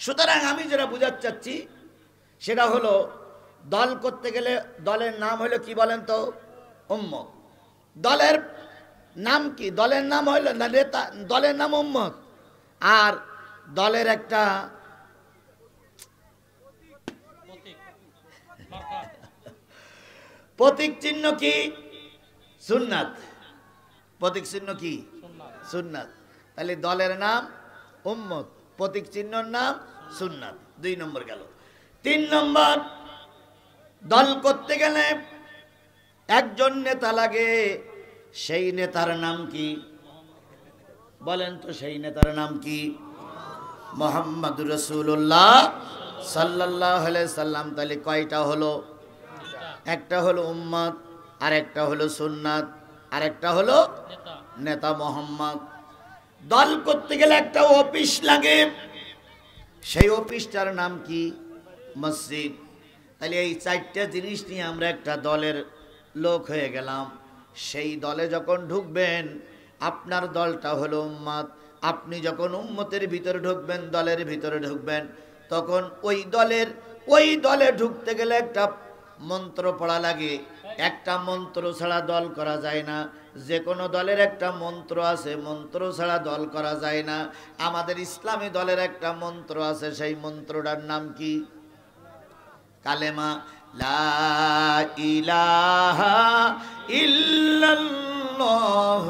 সুতরাং আমি যেটা বুঝাতে চাচ্ছি সেটা হলো দল করতে গেলে দলের নাম হলো কি বলেন তো? উম্মত। দলের নাম কি? দলের নাম হলো নেতা, দলের নাম উম্মত। আর দলের একটা প্রতীক চিহ্ন কি? সুন্নাত। প্রতীক চিহ্ন কি? সুন্নাত। তাহলে দলের নাম উম্মত, প্রতীক চিহ্নর নাম সুন্নাত। 2 নম্বর গেল। 3 নম্বর, দল করতে গেলে একজন নেতা লাগে। সেই নেতার নাম কি বলেন তো? সেই নেতার নাম কি? মুহাম্মদুর রাসূলুল্লাহ সাল্লাল্লাহু আলাইহি সাল্লাম। তাহলে কয়টা হলো? একটা হলো উম্মত, আর একটা হলো সুন্নাত, আর একটা হলো নেতা মুহাম্মদ। দল করতে গেলে একটা অফিস লাগে। সেই অফিসটার নাম কি? মসজিদ। তাহলে এই 4টা জিনিস নিয়ে আমরা একটা দলের লোক হয়ে গেলাম। সেই দলে যখন ঢুকবেন, আপনার দলটা হলো উম্মত। আপনি যখন উম্মতের ভিতরে ঢুকবেন, দলের ভিতরে ঢুকবেন, তখন ওই দলে ঢুকতে গেলে একটা মন্ত্র পড়া লাগে। একটা মন্ত্র ছাড়া দল করা যায় না। যে কোনো দলের একটা মন্ত্র আছে, মন্ত্র ছাড়া দল করা যায় না। আমাদের ইসলামী দলের একটা মন্ত্র আছে, সেই মন্ত্রটার নাম কি? কালেমা লা ইলাহা ইল্লাল্লাহ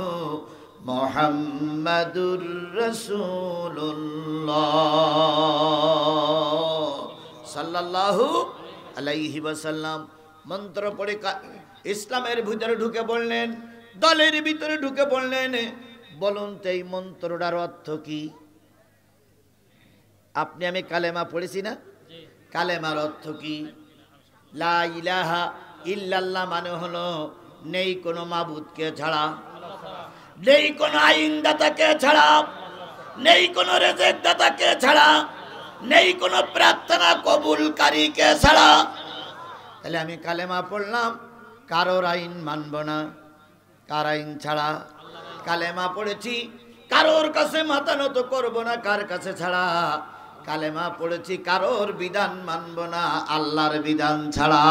মুহাম্মাদুর রাসূলুল্লাহ সাল্লাল্লাহু আলাইহি ওয়াসাল্লাম। মন্ত্র পড়ে ইসলামের ভিতরে ঢুকে বললেন, দলের ভিতরে ঢুকে বললেন, বলুন তো এই মন্ত্রটার অর্থ কি? আপনি আমি কালেমা পড়েছি না? কালেমার অর্থ কি? লা ইলাহা ইল্লাল্লাহ মানে হলো নেই কোনো মাবুদকে ছাড়া, নেই কোনো আইনদাতাকে ছাড়া, নেই কোনো রেজেক দাতাকে ছাড়া, নেই কোনো প্রার্থনা কবুলকারীকে ছাড়া। তাহলে আমি কালেমা পড়লাম, কারোর আইন মানব না, কার আইন ছাড়া। কালেমা পড়েছি, কারোর কাছে মাথা নত করবো না, কার কাছে ছাড়া। কালেমা পড়েছি, কারোর বিধান মানব না, আল্লাহর বিধান ছাড়া।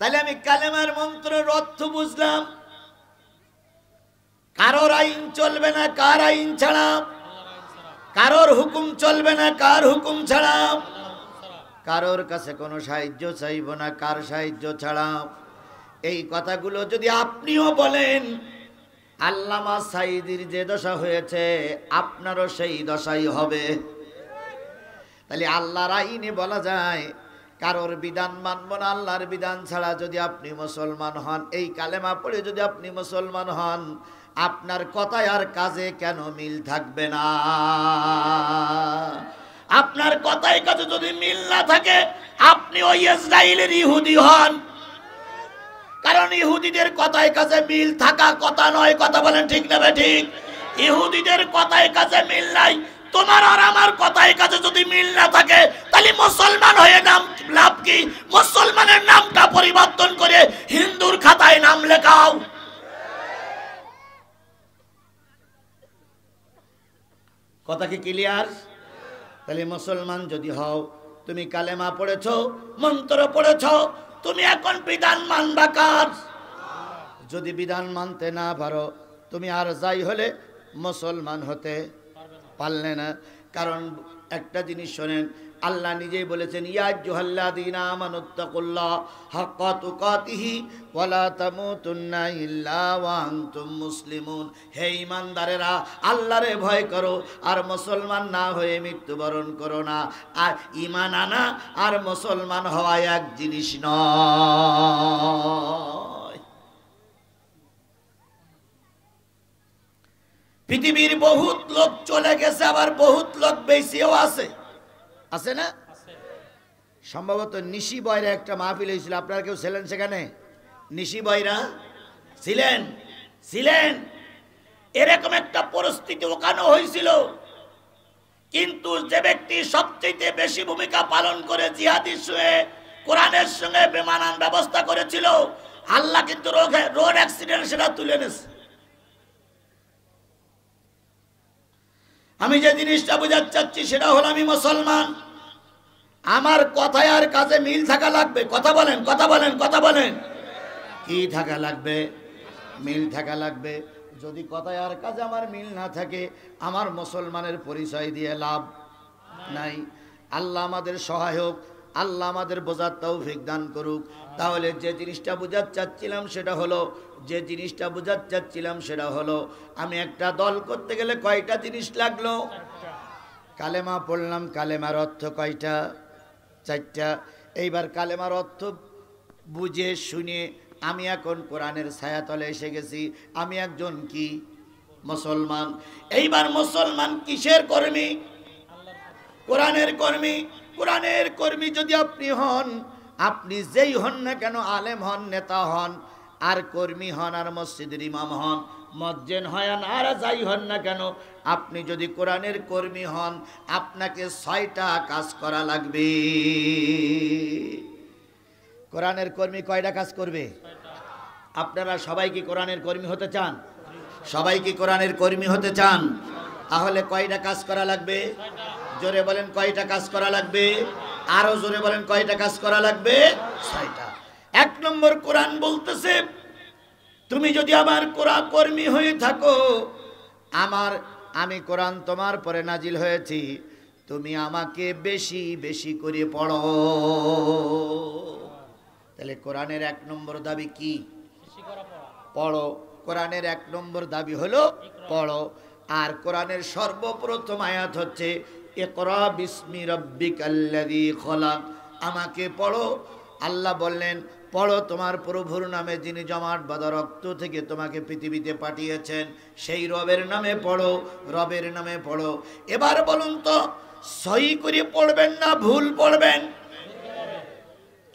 তাহলে আমি কালেমার মন্ত্রের অর্থ বুঝলাম। কারোর আইন চলবে না, কার আইন ছাড়া। কারোর হুকুম চলবে না, কার হুকুম ছাড়া। কারোর কাছে কোনো সাহায্য চাইব না, কার সাহায্য ছাড়া। এই কথাগুলো যদি আপনিও বলেন, আল্লামা সাঈদীর যে দশা হয়েছে আপনারও সেই দশাই হবে। তাহলে আল্লাহর আইনে বলা যায় কারোর বিধান মানব না আল্লাহর বিধান ছাড়া। যদি আপনি মুসলমান হন, এই কালেমা পড়ে যদি আপনি মুসলমান হন, আপনার কথায় আর কাজে কেন মিল থাকবে না? আপনার কথায় কাজে যদি মিল না থাকে, আপনি ওই ইসরায়েলের ইহুদি হন। কারণ ইহুদিদের কথায় কাজে মিল থাকা কথা নয়। কথা বলেন ঠিক না ঠিক? ইহুদিদের কথায় কাজে মিল নাই। তোমার আর আমার কথায় কাজে যদি মিল না থাকে, তাহলে মুসলমান হয়ে নাম লাভ কি? মুসলমানের নামটা পরিবর্তন করে হিন্দুর খাতায় নাম লেখাও। কথা কি ক্লিয়ার? তাহলে মুসলমান যদি হও, তুমি কালেমা পড়েছো, মন্ত্র পড়েছো, তুমি এখন বিধান মানবা কার? যদি বিধান মানতে না পারো, তুমি আর যাই হলে মুসলমান হতে পারলে না। কারণ একটা জিনিস শোনেন, আল্লাহ নিজেই বলেছেন, ইয়া আইয়ুহাল্লাযীনা আমানুত্তাকুল্লাহ হাক্কা তুকাতিহি ওয়া লা তামুতুন্না ইল্লা ওয়া আনতুম মুসলিমুন। হে ঈমানদারেরা, আল্লাহরে ভয় করো আর মুসলমান না হয়ে মৃত্যুবরণ করো না। আর ঈমান আনা আর মুসলমান হওয়া এক জিনিস নয়। পৃথিবীর বহুত লোক চলে গেছে, আবার বহুত লোক বেঁচেও আছে, আছে না? সম্ভবত নিশি বয়রা একটা মাহফিল হয়েছিল, আপনারা কেউ ছিলেন সেখানে? নিশি বয়রা ছিলেন। এরকম একটা পরিস্থিতি ওখানে হয়েছিল। কিন্তু যে ব্যক্তি সবচেয়ে বেশি ভূমিকা পালন করে জিহাদি শুয়ে কোরআনের সঙ্গে বেমানান ব্যবস্থা করেছিল, আল্লাহ কিন্তু রোড অ্যাক্সিডেন্ট সেটা তুলে নেছে। আমি যে জিনিসটা বোঝাতে চাচ্ছি সেটা হলো, আমি মুসলমান, আমার কথায় আর কাজে মিল থাকা লাগবে। কথা বলেন, কথা বলেন, কথা বলেন। কি থাকা লাগবে? মিল থাকা লাগবে। যদি কথায় আর কাজে আমার মিল না থাকে, আমার মুসলমানের পরিচয় দিয়ে লাভ নাই। আল্লাহ আমাদের সহায়ক, আল্লাহ আমাদের বোঝার তৌফিক দান করুক। তাহলে যে জিনিসটা বোঝাতে চাচ্ছিলাম সেটা হলো, আমি একটা দল করতে গেলে কয়টা জিনিস লাগলো? কালেমা পড়লাম, কালেমার অর্থ কয়টা? 4টা। এইবার কালেমার অর্থ বুঝে শুনে আমি এখন কোরআনের ছায়াতলে এসে গেছি। আমি একজন কি? মুসলমান। এইবার মুসলমান কিসের কর্মী? কোরআনের কর্মী। কোরআনের কর্মী যদি আপনি হন, আপনি যেই হন না কেন, আলেম হন, নেতা হন, আর কর্মী হন, আর মসজিদের ইমাম হন, মজ্জেন হন, আর যাই হন না কেন, আপনি যদি কোরআনের কর্মী হন, আপনাকে 6টা কাজ করা লাগবে। কোরআনের কর্মী কয়টা কাজ করবে? আপনারা সবাই কি কোরআনের কর্মী হতে চান? সবাই কি কোরআনের কর্মী হতে চান? তাহলে কয়টা কাজ করা লাগবে? জোরে বলেন, কয়টা কাজ করা লাগবে? আরো জোরে বলেন, কয়টা কাজ করা লাগবে? 6টা। 1 নম্বর, কোরআন বলতেছে, তুমি যদি আমার কোরআন কর্মী হয়ে থাকো, আমি কোরআন তোমার পরে নাজিল হয়েছি, তুমি আমাকে বেশি বেশি করে পড়ো। তাহলে কোরআনের 1 নম্বর দাবি কি? পড়ো। কোরআনের 1 নম্বর দাবি হলো পড়ো। আর কোরআনের সর্বপ্রথম আয়াত হচ্ছে ইকরা বিসমি রাব্বিকাল্লাযী খলাক। আমাকে পড়ো। আল্লাহ বললেন, পড়ো তোমার প্রভুর নামে, যিনি জমাট বাঁধা রক্ত থেকে তোমাকে পৃথিবীতে পাঠিয়েছেন, সেই রবের নামে পড়ো, রবের নামে পড়ো। এবার বলুন তো, সহি করে পড়বেন না ভুল পড়বেন?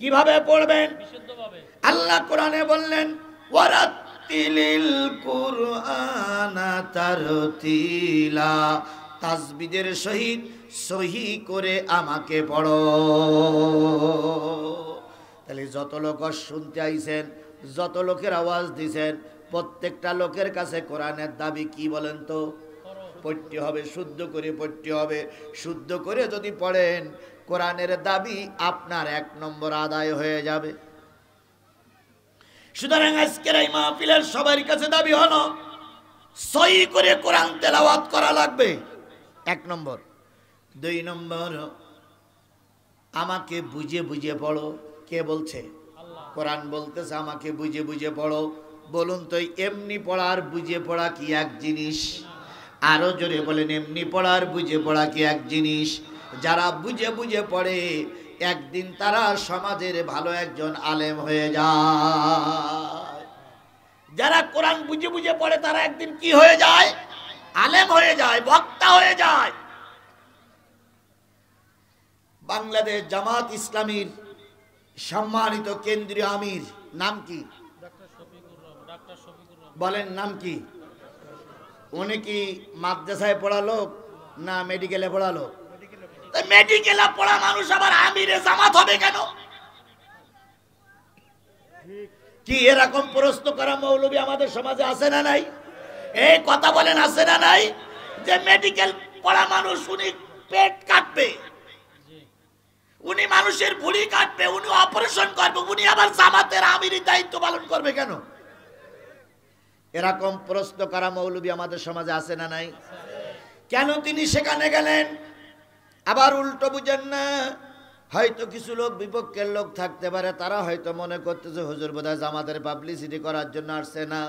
কিভাবে পড়বেন? আল্লাহ কোরআনে বললেন, ওয়ারাত্তিলিল কুরআনা তারতিলা, তাসবিদের সহিত সহি করে আমাকে পড়ো। তাহলে যত লোক শুনতে আইছেন, যত লোকের আওয়াজ দিছেন, প্রত্যেকটা লোকের কাছে কোরআনের দাবি কি বলেন তো? পড়তে হবে, শুদ্ধ করে পড়তে হবে। শুদ্ধ করে যদি পড়েন, কোরআনের দাবি আপনার 1 নম্বর আদায় হয়ে যাবে। সুতরাং আজকের এই মাহফিলের সবার কাছে দাবি হলো, সহি করে কোরআন তেলাওয়াত করা লাগবে, 1 নম্বর। 2 নম্বর, আমাকে বুঝে বুঝে পড়ো। কে বলছে? কোরআন বলতেছে আমাকে বুঝে বুঝে পড়ো। বলুন তো, এমনি পড়া আর বুঝে পড়া কি এক জিনিস? আরো জোরে বলেন, এমনি পড়া আর বুঝে পড়া কি এক জিনিস? যারা বুঝে বুঝে পড়ে, একদিন তারা সমাজের ভালো একজন আলেম হয়ে যায়। যারা কোরআন বুঝে বুঝে পড়ে, তারা একদিন কি হয়ে যায়? আলেম হয়ে যায়, বক্তা হয়ে যায়। বাংলাদেশ জামাত ইসলামীর সম্মানিত কেন্দ্রীয় আমির নাম কি? বলেন, নাম কি? উনি কি মাদ্রাসায় পড়ালো না মেডিকেলে পড়ালো? মেডিকেলে পড়া মানুষ আবার আমিরে জামাত হবে কেন? কি এরকম প্রশ্ন করা মৌলবী আমাদের সমাজে আছে না নাই? এই কথা বলেন, আছে না নাই? যে মেডিকেল পড়া মানুষ, উনি পেট কাটবে, উনি মানুষের ভুঁড়ি কাটবে, উনি অপারেশন করবে, উনি আবার জামাতের আমিরি দায়িত্ব পালন করবে কেন? এরকম প্রশ্ন করা মৌলবী আমাদের সমাজে আছে না নাই? কেন তিনি সেখানে গেলেন? আবার উল্টো বুঝেন না, হয়তো কিছু লোক, বিপক্ষের লোক থাকতে পারে, তারা হয়তো মনে করতেছে হুজুর বোধহয় জামাতের পাবলিসিটি করার জন্য আসছে না।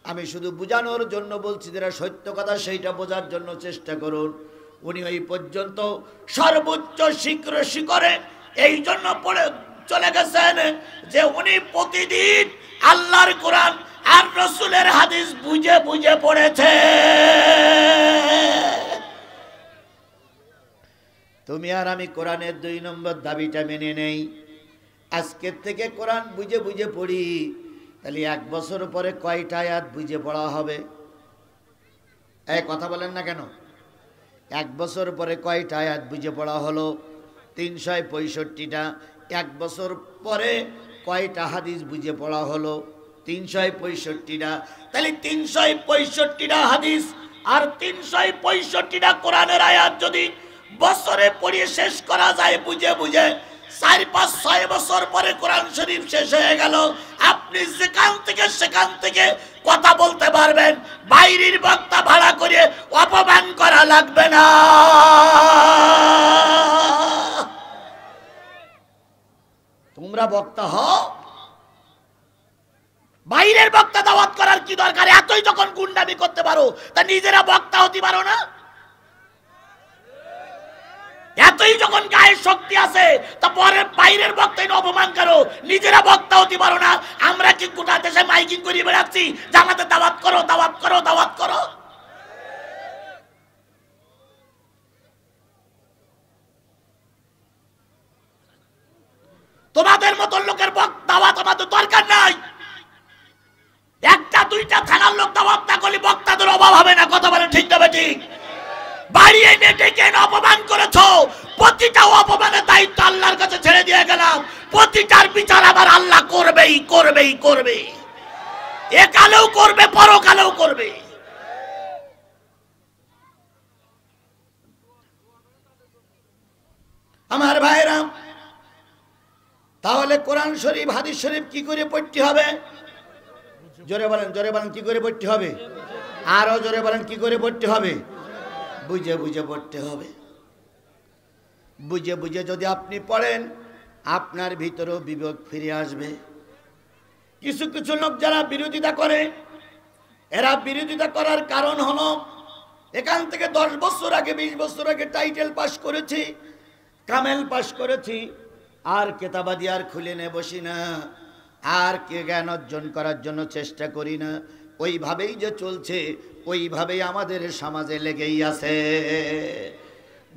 আমি শুধু বুঝানোর জন্য বলছি, যেটা সত্য কথা সেইটা বোঝার জন্য চেষ্টা করুন। উনি ওই পর্যন্ত সর্বোচ্চ শিখরে এই জন্য পড়ে চলে গেছেন যে উনি প্রতিদিন আল্লাহর কোরআন আর রাসূলের হাদিস বুঝে বুঝে পড়েছে। তুমি আর আমি কোরআনের 2 নম্বর দাবিটা মেনে নেই, আজকের থেকে কোরআন বুঝে বুঝে পড়ি, তাহলে 1 বছর পরে কয়টা আয়াত বুঝে পড়া হবে? এই কথা বলেন না কেন? 1 বছর পরে কয়টা আয়াত বুঝে পড়া হলো? 365টা। এক বছর পরে কয়টা হাদিস বুঝে পড়া হলো? 365টা। তাহলে 365টা হাদিস আর 365টা কোরআনের আয়াত যদি বছরে পড়িয়ে শেষ করা যায় বুঝে বুঝে, 4-5-6 বছর পরে কোরআন শরীফ শেষ হয়ে গেল। আপনি সেখান থেকে কথা বলতে পারবেন, বাইরের বক্তা ভাড়া করে অপমান করা লাগবে না। তোমরা বক্তা হও, বাইরের বক্তা দাওয়াত করার কি দরকার? এতই যখন গুন্ডামি করতে পারো তা নিজেরা বক্তা হতে পারো না? এতই যখন গায়ে শক্তি আছে তা পরে বাইরের বক্তাই অপমান করো, নিজেরা বক্তা হতে পারো না? আমরা কি গোটা দেশে মাইকিং করে বেড়াচ্ছি জামাতে দাওয়াত করো, দাওয়াত করো, দাওয়াত করো? তোমাদের মতো লোকের দাওয়াত আমাদের দরকার নাই। একটা দুইটা থানার লোক দাওয়াত না করলে বক্তাদের অভাব হবে না। কথা বলেন ঠিক না বেঠিক? বাড়ি এনে ডেকে এনে অপমান করেছো, প্রতিটা অপমানের দায়িত্ব আল্লাহর কাছে ছেড়ে দিয়ে গেলাম। প্রতিটার বিচার আবার আল্লাহ করবেই করবেই করবে, একালেও করবে, পরকালেও করবে। আমার ভাইরা, তাহলে কোরআন শরীফ হাদিস শরীফ কি করে পড়তে হবে? জোরে বলেন, জোরে বলেন, কি করে পড়তে হবে? আরো জোরে বলেন, কি করে পড়তে হবে? বুঝে বুঝে পড়তে হবে। বুঝে বুঝে যদি আপনি পড়েন আপনার ভিতরেও বিবেক ফিরে আসবে। কিছু কিছু লোক যারা বিরোধিতা করে, এরা বিরোধিতা করার কারণ হলো এখান থেকে 10 বছর আগে 20 বছর আগে টাইটেল পাস করেছি, কামেল পাস করেছি, আর কেতাবাদি আর খুলে নে বসি না, আর কে জ্ঞান অর্জন করার জন্য চেষ্টা করি না। ওইভাবেই যে চলছে ওইভাবেই আমাদের সমাজে লেগেই আছে।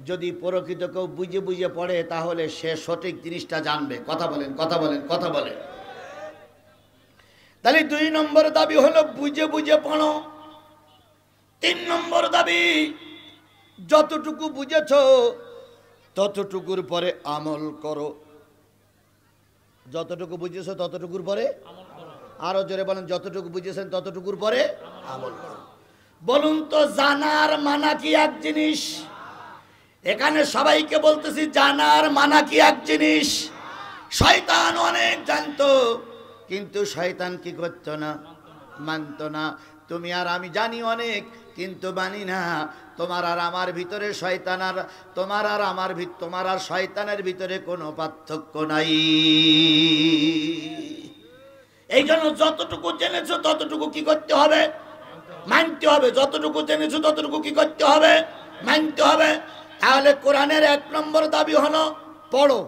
যদি প্রকৃত কেউ বুঝে বুঝে পড়ে তাহলে সে সঠিক জিনিসটা জানবে। কথা বলেন, কথা বলেন, কথা বলেন। তাহলে 2 নম্বর দাবি হলো বুঝে বুঝে পড়ো। 3 নম্বর দাবি, যতটুকু বুঝেছ ততটুকুর পরে আমল করো। যতটুকু বুঝেছো ততটুকুর পরে আরো জোরে বলেন, যতটুকু বুঝেছেন ততটুকুর পরে আমল করো। বলুন তো জানার মানা কি এক জিনিস? এখানে সবাইকে বলতেছি জানার মানা কি এক জিনিস? শয়তান অনেক জানতো, কিন্তু শয়তান কি করতো না? মানতো না। তুমি আর আমি জানি অনেক, কিন্তু মানি না। তোমার আর আমার ভিতরে শয়তান, আর তোমার আর আমার তোমার আর শয়তানের ভিতরে কোনো পার্থক্য নাই। এই জন্য যতটুকু জেনেছো ততটুকু কি করতে হবে? মানতে হবে। যতটুকু জেনেছো ততটুকু কি করতে হবে? মানতে হবে। তাহলে কোরআনের 1 নম্বর দাবি হলো পড়ো।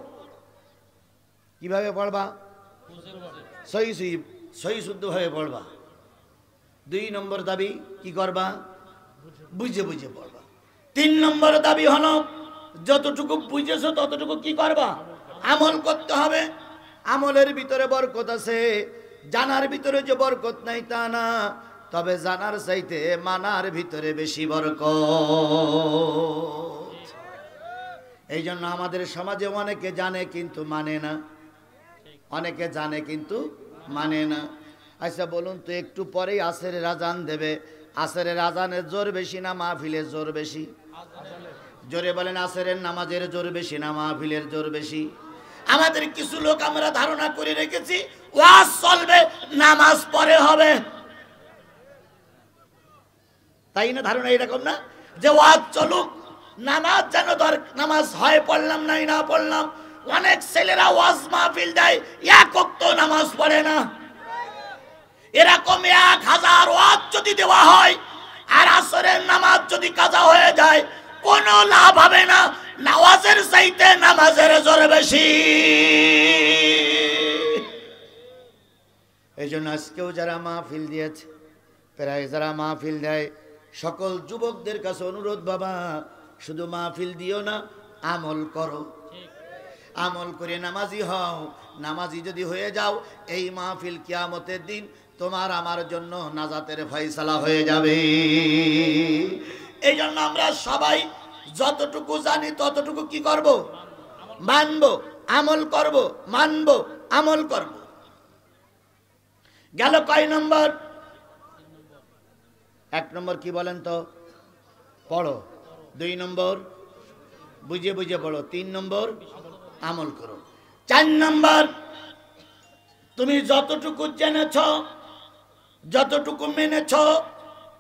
কিভাবে পড়বা? সহি শুদ্ধভাবে পড়বা। 2 নম্বর দাবি কি করবা? বুঝে বুঝে পড়বা। 3 নম্বর দাবি হলো যতটুকু বুঝেছো ততটুকু কি করবা? আমল করতে হবে। আমলের ভিতরে বরকত আছে, জানার ভিতরে যে বরকত নাই তা না, তবে জানার চাইতে মানার ভিতরে বেশি বরকত। এই জন্য আমাদের সমাজে অনেকে জানে কিন্তু মানে না, অনেকে জানে কিন্তু মানে না। আচ্ছা বলুন তো, একটু পরেই আসরের আজান দেবে, আসরের আজানের জোর বেশি না মাহফিলের জোর বেশি? জোরে বলেন, আসরের নামাজের জোর বেশি না মাহফিলের জোর বেশি? আমাদের কিছু লোক আমরা ধারণা করে রেখেছি ওয়াজ চলবে, নামাজ পরে হবে। তাই না? ধারণা এরকম না যে ওয়াজ চলুক, নামাজ যেন নামাজ হয় পড়লাম নাই না পড়লাম। অনেক ছেলেরা ওয়াজ মাহফিল দেয়, 1 ওয়াক্ত নামাজ পড়ে না। এরকম 1000 ওয়াজ যদি দেওয়া হয় আর আসরের নামাজ যদি কাজা হয়ে যায় কোনো লাভ হবে না। নামাজের চাইতে নামাজের জোর বেশি। এই জন্য আজকেও যারা মাহফিল দিয়েছে, প্রায় যারা মাহফিল দেয়, সকল যুবকদের কাছে অনুরোধ, বাবা শুধু মাহফিল দিও না, আমল করো। আমল করে নামাজি হও। নামাজি যদি হয়ে যাও, এই মাহফিল কিয়ামতের দিন তোমার আমার জন্য নাজাতের ফয়সালা হয়ে যাবে। এই জন্য আমরা সবাই যতটুকু জানি ততটুকু কি করব? মানবো। আমল করব, মানব, আমল করব। গেল কয় নম্বর? 1 নম্বর কি বলেন তো? পড়ো। 2 নম্বর বুঝে বুঝে পড়ো। 3 নম্বর আমল করো। 4 নম্বর তুমি যতটুকু জেনেছ, যতটুকু মেনেছ,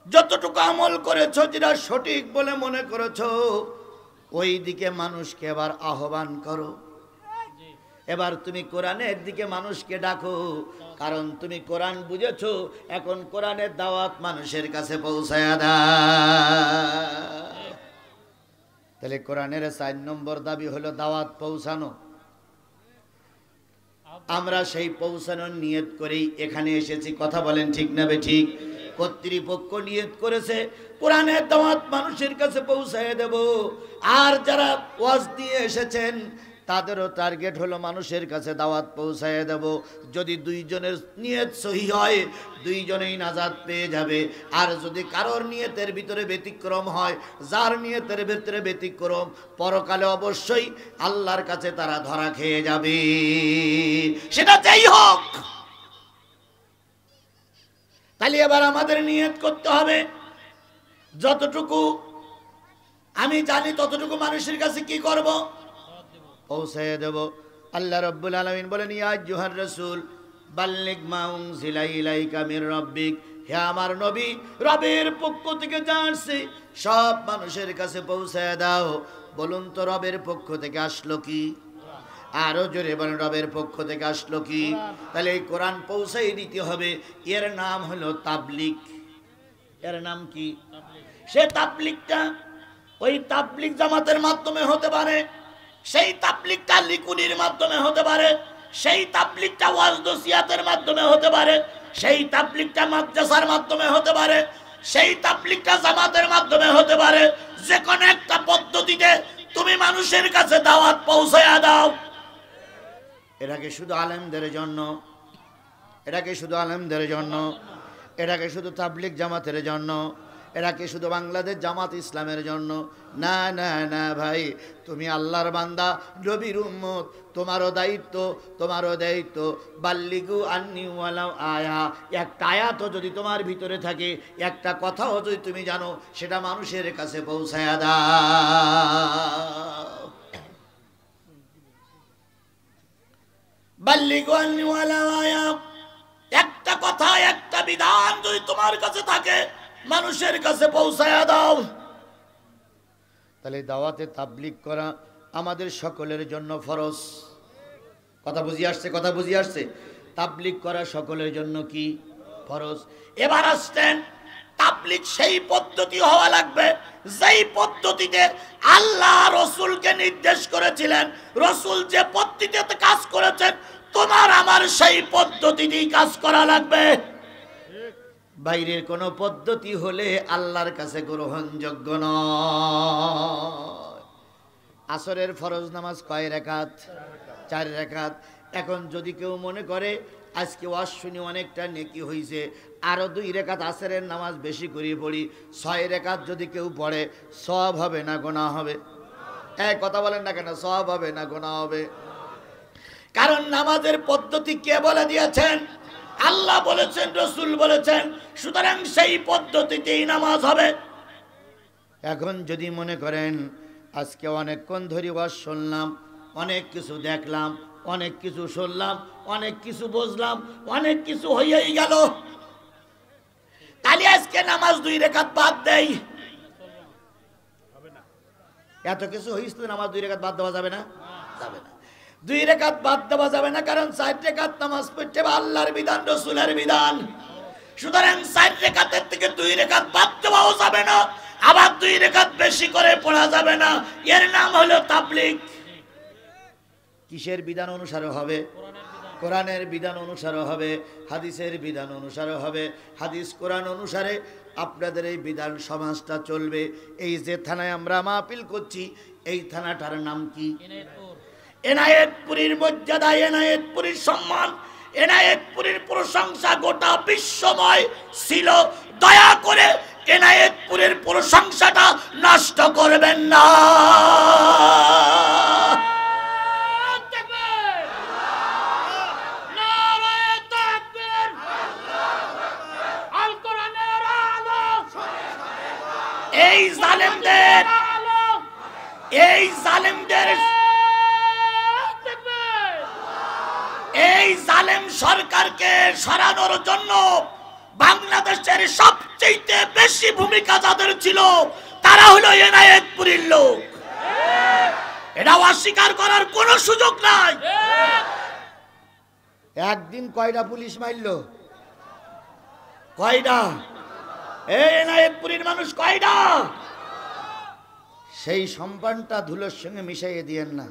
যতটুকু আমল করেছ, যেটা সঠিক বলে মনে করেছ, ওই দিকে মানুষকে এবার আহ্বান করো। এবার তুমি কোরআনের দিকে মানুষকে ডাকো, কারণ তুমি কোরআন বুঝেছো। এখন কোরআনের দাওয়াত মানুষের কাছে পৌঁছায়া দাও। তাহলে কোরআনের 4 নম্বর দাবি হলো দাওয়াত পৌঁছানো। আমরা সেই পৌঁছানোর নিয়ত করেই এখানে এসেছি। কথা বলেন ঠিক না বেঠিক? কর্তৃপক্ষ নিয়ত করেছে কোরআনের দাওয়াত মানুষের কাছে পৌঁছায় দেব। আর যারা ওয়াজ দিয়ে এসেছেন তাদেরও টার্গেট হলো মানুষের কাছে দাওয়াত পৌঁছায় দেব। যদি 2 জনের নিয়ত সহি হয়, 2 জনেই নাজাত পেয়ে যাবে। আর যদি কারোর নিয়তের ভিতরে ব্যতিক্রম হয়, যার নিয়তের ভিতরে ব্যতিক্রম, পরকালে অবশ্যই আল্লাহর কাছে তারা ধরা খেয়ে যাবে, সেটা যেই হোক। তাহলে এবার আমাদের নিয়ত করতে হবে, যতটুকু আমি জানি ততটুকু মানুষের কাছে কি করব? পৌঁছায় দেব। আল্লাহ রাব্বুল আলামিন বলেন, ইয়া আইয়ুহার রাসূল বাল্লিগ মা উনজিলা ইলাইকা মির রাব্বিক, হে আমার নবী, রবের পক্ষ থেকে যা আসছে সব মানুষের কাছে পৌঁছায় দাও। বলুন তো রবের পক্ষ থেকে আসলো কি? আরো জোরে বলেন, রবের পক্ষ থেকে আসলো কি? তাহলে এই কোরআন পৌঁছাই দিতে হবে। এর নাম হলো তাবলীগ। এর নাম কি? সে তাবলীগটা ওই তাবলীগ জামাতের মাধ্যমে হতে পারে, সেই তাবলীগটা লিকুনির মাধ্যমে হতে পারে, সেই তাবলীগটা ওয়াজ নসিহতের মাধ্যমে হতে পারে, সেই তাবলীগটা মাদ্রাসার মাধ্যমে হতে পারে, সেই তাবলীগটা জামাতের মাধ্যমে হতে পারে। যে কোনো একটা পদ্ধতিতে তুমি মানুষের কাছে দাওয়াত পৌঁছায়া দাও। এটাকে শুধু আলেমদের জন্য, এটাকে শুধু আলেমদের জন্য, এটাকে শুধু তাবলীগ জামাতের জন্য, এটাকে শুধু বাংলাদেশ জামাত ইসলামের জন্য না, না, না ভাই। তুমি আল্লাহর বান্দা, নবীর উম্মত, তোমারও দায়িত্ব, তোমারও দায়িত্ব। বাল্লিগু আন্নি ওয়ালাউ আয়া, একটা আয়াতও যদি তোমার ভিতরে থাকে, একটা কথাও যদি তুমি জানো, সেটা মানুষের কাছে পৌঁছায়া দাও। বাল্লিগু আন্নি ওয়ালাউ আয়া, একটা কথা, একটা বিধান যদি তোমার কাছে থাকে, মানুষের কাছে পৌঁছায়া দাও। তাহলে দাওয়াতে তাবলীগ করা আমাদের সকলের জন্য ফরজ। কথা বুঝিয়ে আসছে? কথা বুঝিয়ে আসছে? তাবলীগ করা সকলের জন্য কি? ফরজ। এবার আসছেন, তাবলীগ সেই পদ্ধতি হওয়া লাগবে যেই পদ্ধতিতে আল্লাহ রসুলকে নির্দেশ করেছিলেন। রসুল যে পদ্ধতিতে কাজ করেছেন, তোমার আমার সেই পদ্ধতিতেই কাজ করা লাগবে। বাইরের কোনো পদ্ধতি হলে আল্লাহর কাছে গ্রহণযোগ্য নয়। আসরের ফরজ নামাজ কয় রাকাত? 4 রাকাত। এখন যদি কেউ মনে করে আজকে ওয়াজ শুনি অনেকটা নেকি হয়েছে, আরো 2 রাকাত আসরের নামাজ বেশি করে পড়ি, 6 রাকাত যদি কেউ পড়ে, সওয়াব হবে না গুনাহ হবে? এই কথা বলেন না কেন? সওয়াব হবে না গুনাহ হবে? কারণ নামাজের পদ্ধতি কে বলে দিয়েছেন? আল্লাহ বলেছেন, রসুল বলেছেন। সুতরাং সেই পদ্ধতিতেই নামাজ হবে। এখন যদি মনে করেন আজকে অনেকক্ষণ ধরে ওয়াজ শুনলাম, অনেক কিছু দেখলাম, অনেক কিছু শুনলাম, অনেক কিছু বুঝলাম, অনেক কিছু হয়েই গেল, তাহলে আজকে নামাজ 2 রাকাত বাদ দেই। এত কিছু হয়েছে তো নামাজ 2 রাকাত বাদ দেওয়া যাবে না? যাবে না। 2 রাকাত বাদ দেওয়া যাবে না, কারণ 4 রাকাত নামাজ পড়তে হবে আল্লাহর বিধান, রসুলের বিধান। সুতরাং 4 রাকাতের থেকে 2 রাকাত বাদ দেওয়াও যাবে না, আবার 2 রাকাত বেশি করে পড়া যাবে না। এর নাম হলো তাবলীগ। কিসের বিধান অনুসারে হবে? কোরআনের বিধান অনুসারে হবে, হাদিসের বিধান অনুসারে হবে। হাদিস কোরআন অনুসারে আপনাদের এই বিধান সমাজটা চলবে। এই যে থানায় আমরা মাহফিল করছি, এই থানাটার নাম কি? এনায়েতপুরীর মর্যাদা, এনায়েতপুরীর সম্মান, এনায়েতপুরীর প্রশংসা গোটা বিশ্বময় ছিল। দয়া করে এনায়েতপুরের প্রশংসাটা নষ্ট করবেন না। এই জালেমদের এই জালেম সরকারকে সরানোর জন্য বাংলাদেশের সবচেয়ে বেশি ভূমিকা যাদের ছিল তারা হলো এনায়েতপুরীর লোক। এটা অস্বীকার করার কোনো সুযোগ নাই। একদিন কয়টা পুলিশ মারলো? কয়টা? এই এনায়েতপুরীর মানুষ কয়টা? সেই সম্মানটা ধুলোর সঙ্গে মিশাইয়ে দিয়েন না।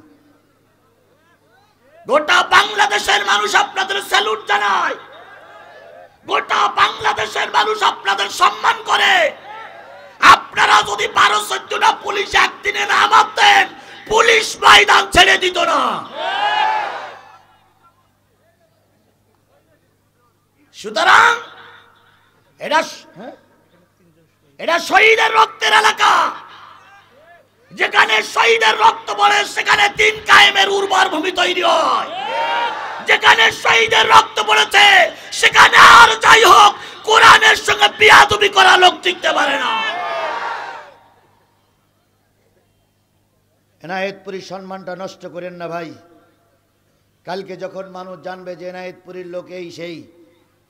গোটা বাংলাদেশের মানুষ আপনাদের স্যালুট জানায়, গোটা বাংলাদেশের মানুষ আপনাদের সম্মান করে। আপনারা যদি 12-14টা পুলিশ একদিনে না মারতেন, পুলিশ ময়দান ছেড়ে দিত না। সুতরাং এটা শহীদের রক্তের এলাকা। যেখানে শহীদের রক্ত পড়ে সেখানে দিন কায়েমের উর্বর ভূমি তৈরি হয়। যেখানে শহীদের রক্ত পড়েছে সেখানে আর যাই হোক কোরআনের সঙ্গে বিয়াদবি করা লোক টিকতে পারে না। এনায়েতপুরীর সম্মানটা নষ্ট করেন না ভাই। কালকে যখন মানুষ জানবে যে এনায়েতপুরীর লোক এই সেই,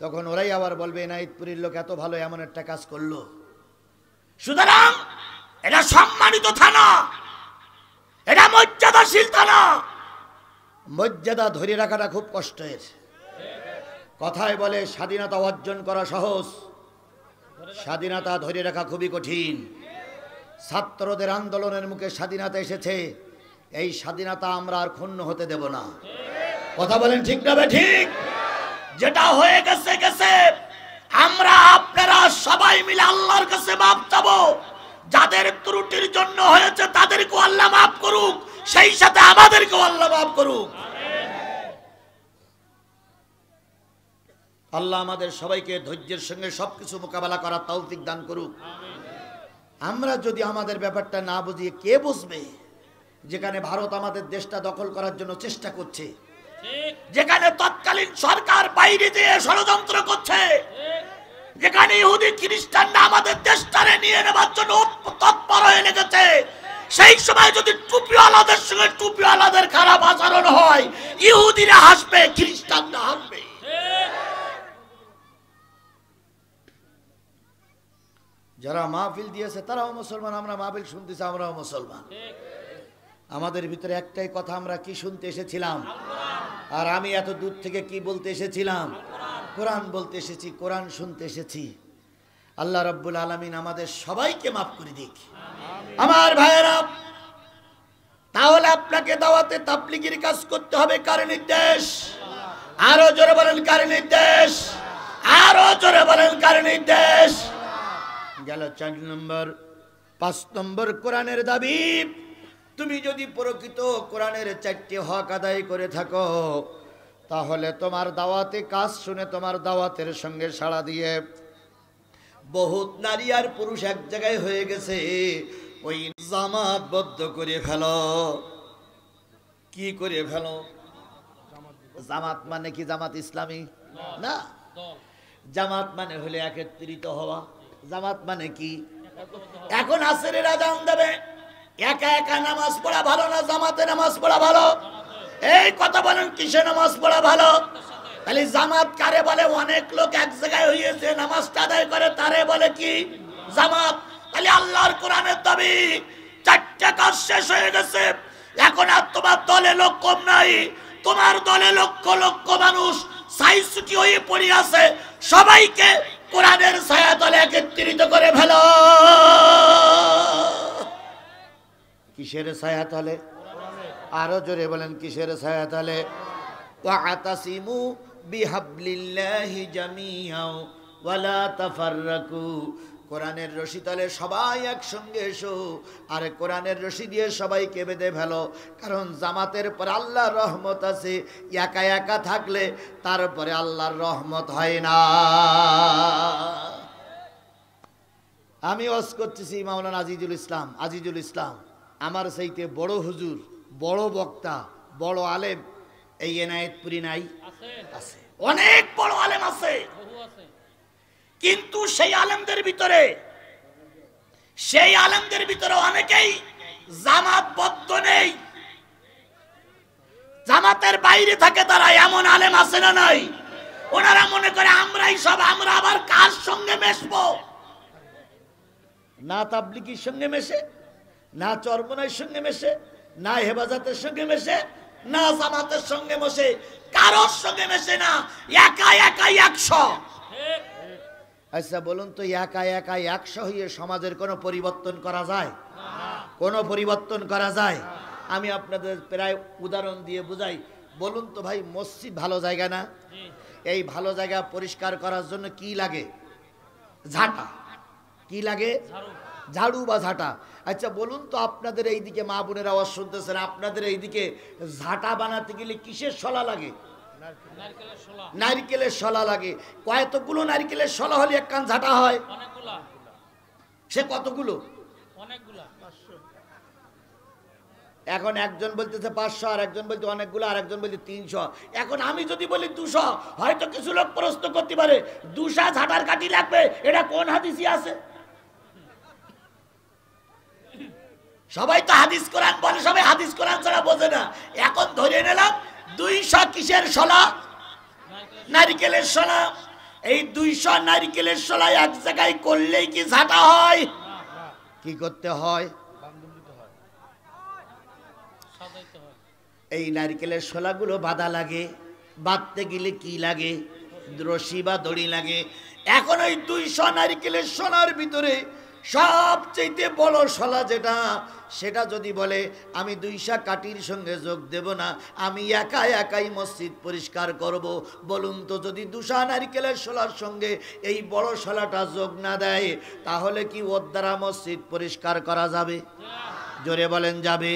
তখন ওরাই আবার বলবে এনায়েতপুরীর লোক এত ভালো এমন একটা কাজ করলো। সুতরাং এটা সম্মানিত থানা, এটা মর্যাদাশীল থানা। মর্যাদা ধরে রাখাটা খুব কষ্টের। কথায় বলে স্বাধীনতা অর্জন করা সহজ, স্বাধীনতা ধরে রাখা খুবই কঠিন। ছাত্রদের আন্দোলনের মুখে স্বাধীনতা এসেছে, এই স্বাধীনতা আমরা আর ক্ষুণ্ণ হতে দেব না। কথা বলেন ঠিক না ঠিক? যেটা হয়ে গেছে গেছে। আমরা আপনারা সবাই মিলে আল্লাহর কাছে মাপ চাবো। যাদের ত্রুটির জন্য হয়েছে তাদেরকেও আল্লাহ মাফ করুক, সেই সাথে আমাদেরকেও আল্লাহ মাফ করুক। আল্লাহ আমাদের সবাইকে ধৈর্যের সঙ্গে সবকিছু মোকাবেলা করার তৌফিক দান করুক। আমরা যদি আমাদের ব্যাপারটা না বুঝিয়ে কে বুঝবে? যেখানে ভারত আমাদের দেশটা দখল করার জন্য চেষ্টা করছে, যেখানে তৎকালীন সরকার বাইরে দিয়ে ষড়যন্ত্র করছে, যেখানে ইহুদি খ্রিস্টানরা আমাদের দেশটারে নিয়ে নেবার জন্য তৎপর হয়ে লেগেছে, সেই সময় যদি টুপিওয়ালাদের সঙ্গে টুপিওয়ালাদের খারাপ আচরণ হয়, ইহুদিরা হাসবে, খ্রিস্টানরা হাসবে। যারা মাহফিল দিয়েছে তারাও মুসলমান, আমরা মাহফিল শুনতেছি, আমরাও মুসলমান। আমাদের ভিতরে একটাই কথা, আমরা কি শুনতে এসেছিলাম? আর আমি এত দূর থেকে কি বলতে এসেছিলাম? কোরআন বলতে এসেছি, কোরআন শুনতে এসেছি। আল্লাহ রাব্বুল আলামিন আমাদের সবাইকে মাফ করে দিক। আমার ভাইয়েরা, তাহলে আপনাকে দাওয়াতে তাবলীগের কাজ করতে হবে কার নির্দেশ? আরো জোরে বলেন কার নির্দেশ? আরো জোরে বলেন কার নির্দেশ? গেল 4 নম্বর। 5 নম্বর কোরআনের দাবি। তুমি যদি প্রকৃত কোরআনের 4টি হক আদায় করে থাকো, তাহলে তোমার দাওয়াতে কাজ শুনে তোমার দাওয়াতের সঙ্গে সাড়া দিয়ে বহুত নারী আর পুরুষ এক জায়গায় হয়ে গেছে, ওই জামাতবদ্ধ করে ফেলো। কি করে ফেলো? জামাত মানে কি জামাত ইসলামী না, জামাত মানে হলে একত্রিত হওয়া। জামাত মানে কি? এখন আসরের আযান দেবে, একা একা নামাজ পড়া ভালো না জামাতে নামাজ পড়া ভালো? এই কথা বলেন, কিসে নামাজ পড়া ভালো? তাহলে জামাত কারে বলে? অনেক লোক এক জায়গায় হয়েছে নামাজটা আদায় করে, তারে বলে কি? জামাত। তাহলে আল্লাহর কোরআনের দাবি 4টা কাজ শেষ হয়ে গেছে। এখন আর তোমার দলে লোক কম নাই, তোমার দলে লক্ষ লক্ষ মানুষ ছাই-ছুটি হয়ে পড়ে আছে। সবাইকে কোরআনের ছায়া তলে একত্রিত করে ফেলো। কিসের ছায়া তলে? আরো জোরে বলেন, কিসের ছায়া তলে? ওয়াতাসিমু বিহাবলিল্লাহি জামিআও ওয়ালা তাফাররাকু। কোরআনের রশি তলে সবাই একসঙ্গে এসো, আর কোরআনের রশি দিয়ে সবাইকে বেঁধে ফেলো। কারণ জামাতের পর আল্লাহর রহমত আছে, একা একা থাকলে তারপরে আল্লাহর রহমত হয় না। আমি ওয়াজ করতেছি মাওলানা আজিজুল ইসলাম, আমার চাইতে বড় হুজুর, বড় বক্তা, বড় আলেম এই এনায়েতপুরি নাই? আছে, অনেক বড় আলেম আছে। কিন্তু সেই আলেমদের ভিতরে সেই আলেমদের ভিতরে অনেকেই জামাতবদ্ধ নেই, জামাতের বাইরে থাকে তারা, এমন আলেম আছে না নাই? ওনারা মনে করে আমরাই সব, আমরা আবার কার সঙ্গে মেশবো? না তাবলিগীর সঙ্গে মেশে, না চরমনার সঙ্গে মেশে, না হেফাজতের সঙ্গে মেশে, না জামাতের সঙ্গে মেশে, কারোর সঙ্গে মেশে না, একা একাই 100। আচ্ছা বলুন তো, একা একা 100 হয়ে সমাজের কোনো পরিবর্তন করা যায়? কোনো পরিবর্তন করা যায়? আমি আপনাদের প্রায় উদাহরণ দিয়ে বুঝাই। বলুন তো ভাই, মসজিদ ভালো জায়গা না? এই ভালো জায়গা পরিষ্কার করার জন্য কি লাগে? ঝাঁটা। কি লাগে? ঝাড়ু বা ঝাঁটা। আচ্ছা বলুন তো, আপনাদের এইদিকে মা বোনের আওয়াজ শুনতেছেন, আপনাদের এইদিকে ঝাঁটা বানাতে গেলে কিসের শলা লাগে? নারকেলের শলা লাগে। কয়তগুলো নারকেলের শলা হলে একখান ঝাঁটা হয়? সে কতগুলো? এখন একজন বলতেছে 500, আর একজন বলতে অনেকগুলো, আর একজন বলতে 300। এখন আমি যদি বলি 200, হয়তো কিছু লোক প্রশ্ন করতে পারে 200 ঝাঁটার কাঠি লাগবে, এটা কোন হাদিসে আছে? সবাই তো হাদিস কোরআন বলে, সবাই হাদিস কোরআন ছাড়া বোঝে না। এখন ধরে নিলাম 200 কিসের শলা? নারকেলের শলা। এই 200 নারকেলের শলা এক জায়গায় করলেই কি ঝাঁটা হয়? কি করতে হয়? এই নারকেলের শলাগুলো বাঁধা লাগে। বাঁধতে গেলে কি লাগে? রশি বা দড়ি লাগে। এখন ওই 200 নারকেলের শলার ভিতরে সবচেয়ে বড় শলা যেটা, সেটা যদি বলে আমি 200 কাঠির সঙ্গে যোগ দেব না, আমি একা একাই মসজিদ পরিষ্কার করব, বলুন তো যদি 200 নারকেলের শলার সঙ্গে এই বড় শলাটা যোগ না দেয়, তাহলে কি ওর দ্বারা মসজিদ পরিষ্কার করা যাবে? জোরে বলেন যাবে?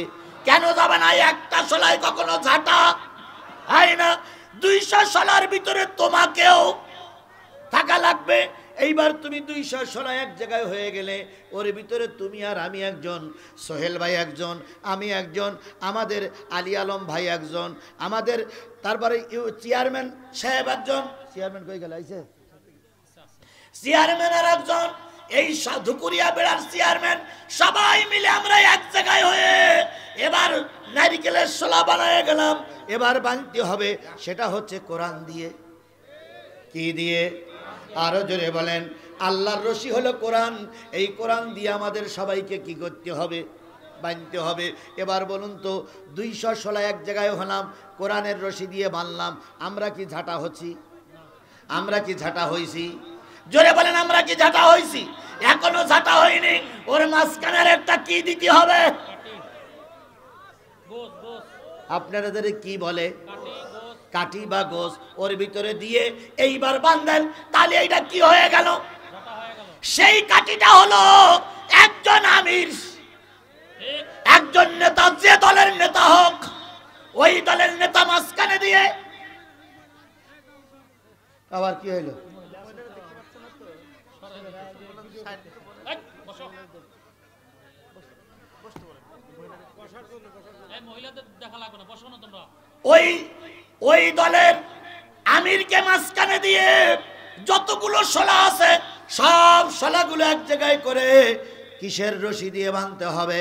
কেন যাবে না? একটা শলায় কখনো ঝাঁটা হয় না। 200 শলার ভিতরে তোমাকেও থাকা লাগবে। এইবার তুমি 200 শলা এক জায়গায় হয়ে গেলে, ওর ভিতরে তুমি আর আমি একজন, সোহেল ভাই একজন, আমি একজন, আমাদের আলী আলম ভাই একজন, আমাদের তারপরে চেয়ারম্যান সাহেব একজন, চেয়ারম্যান কই গেল? আইছে চেয়ারম্যান আর একজন, এই ধুকুরিয়া বেড়ার চেয়ারম্যান, সবাই মিলে আমরা এক জায়গায় হয়ে এবার নারিকেলের শলা বানায় গেলাম। এবার বানতে হবে, সেটা হচ্ছে কোরআন দিয়ে। কি দিয়ে? আরো জোরে বলেন। আল্লাহর রশি হলো কোরআন। এই কোরআন দিয়ে আমাদের সবাইকে কি করতে হবে? বানতে হবে। এবার বলুন তো, 200 শলা এক জায়গায় হলাম, কোরআনের রশি দিয়ে বানলাম, আমরা কি ঝাঁটা হচ্ছি? আমরা কি ঝাঁটা হইছি? জোরে বলেন, আমরা কি ঝাঁটা হইছি? এখনো ঝাঁটা হয়নি। ওর মাঝখানের একটা কি দিতে হবে? আপনাদের কি বলে? কাঠি বা গোস। ওর ভিতরে দিয়ে এইবার বাঁধেন, তাহলে এইটা কি হয়ে গেল? সেই কাঠিটা হলো একজন আমির, একজন নেতা, যে দলের নেতা হোক, ওই দলের নেতা মাঝখানে দিয়ে। আবার কি হইল? ওই দলের আমিরকে মাঝখানে দিয়ে যতগুলো শলা আছে সব শলাগুলো এক জায়গায় করে কিসের রশি দিয়ে বাঁধতে হবে?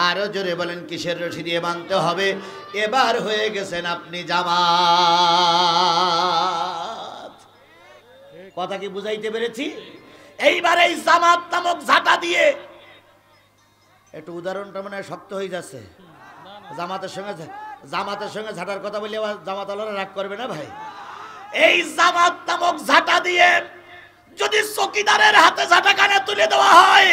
আরো জোরে বলেন, কিসের রশি দিয়ে বাঁধতে হবে? এবার হয়ে গেছেন আপনি জামাত। কথা কি বুঝাইতে পেরেছি? এইবার এই জামাত নামক ঝাঁটা দিয়ে, একটু উদাহরণটা মানে শক্ত হয়ে যাচ্ছে। জামাতের সঙ্গে ঝাঁটার কথা বললে জামাত আলারা রাগ করবে না ভাই? এই জামাত নামক ঝাঁটা দিয়ে যদি চকিদারের হাতে ঝাঁটা কানে তুলে দেওয়া হয়,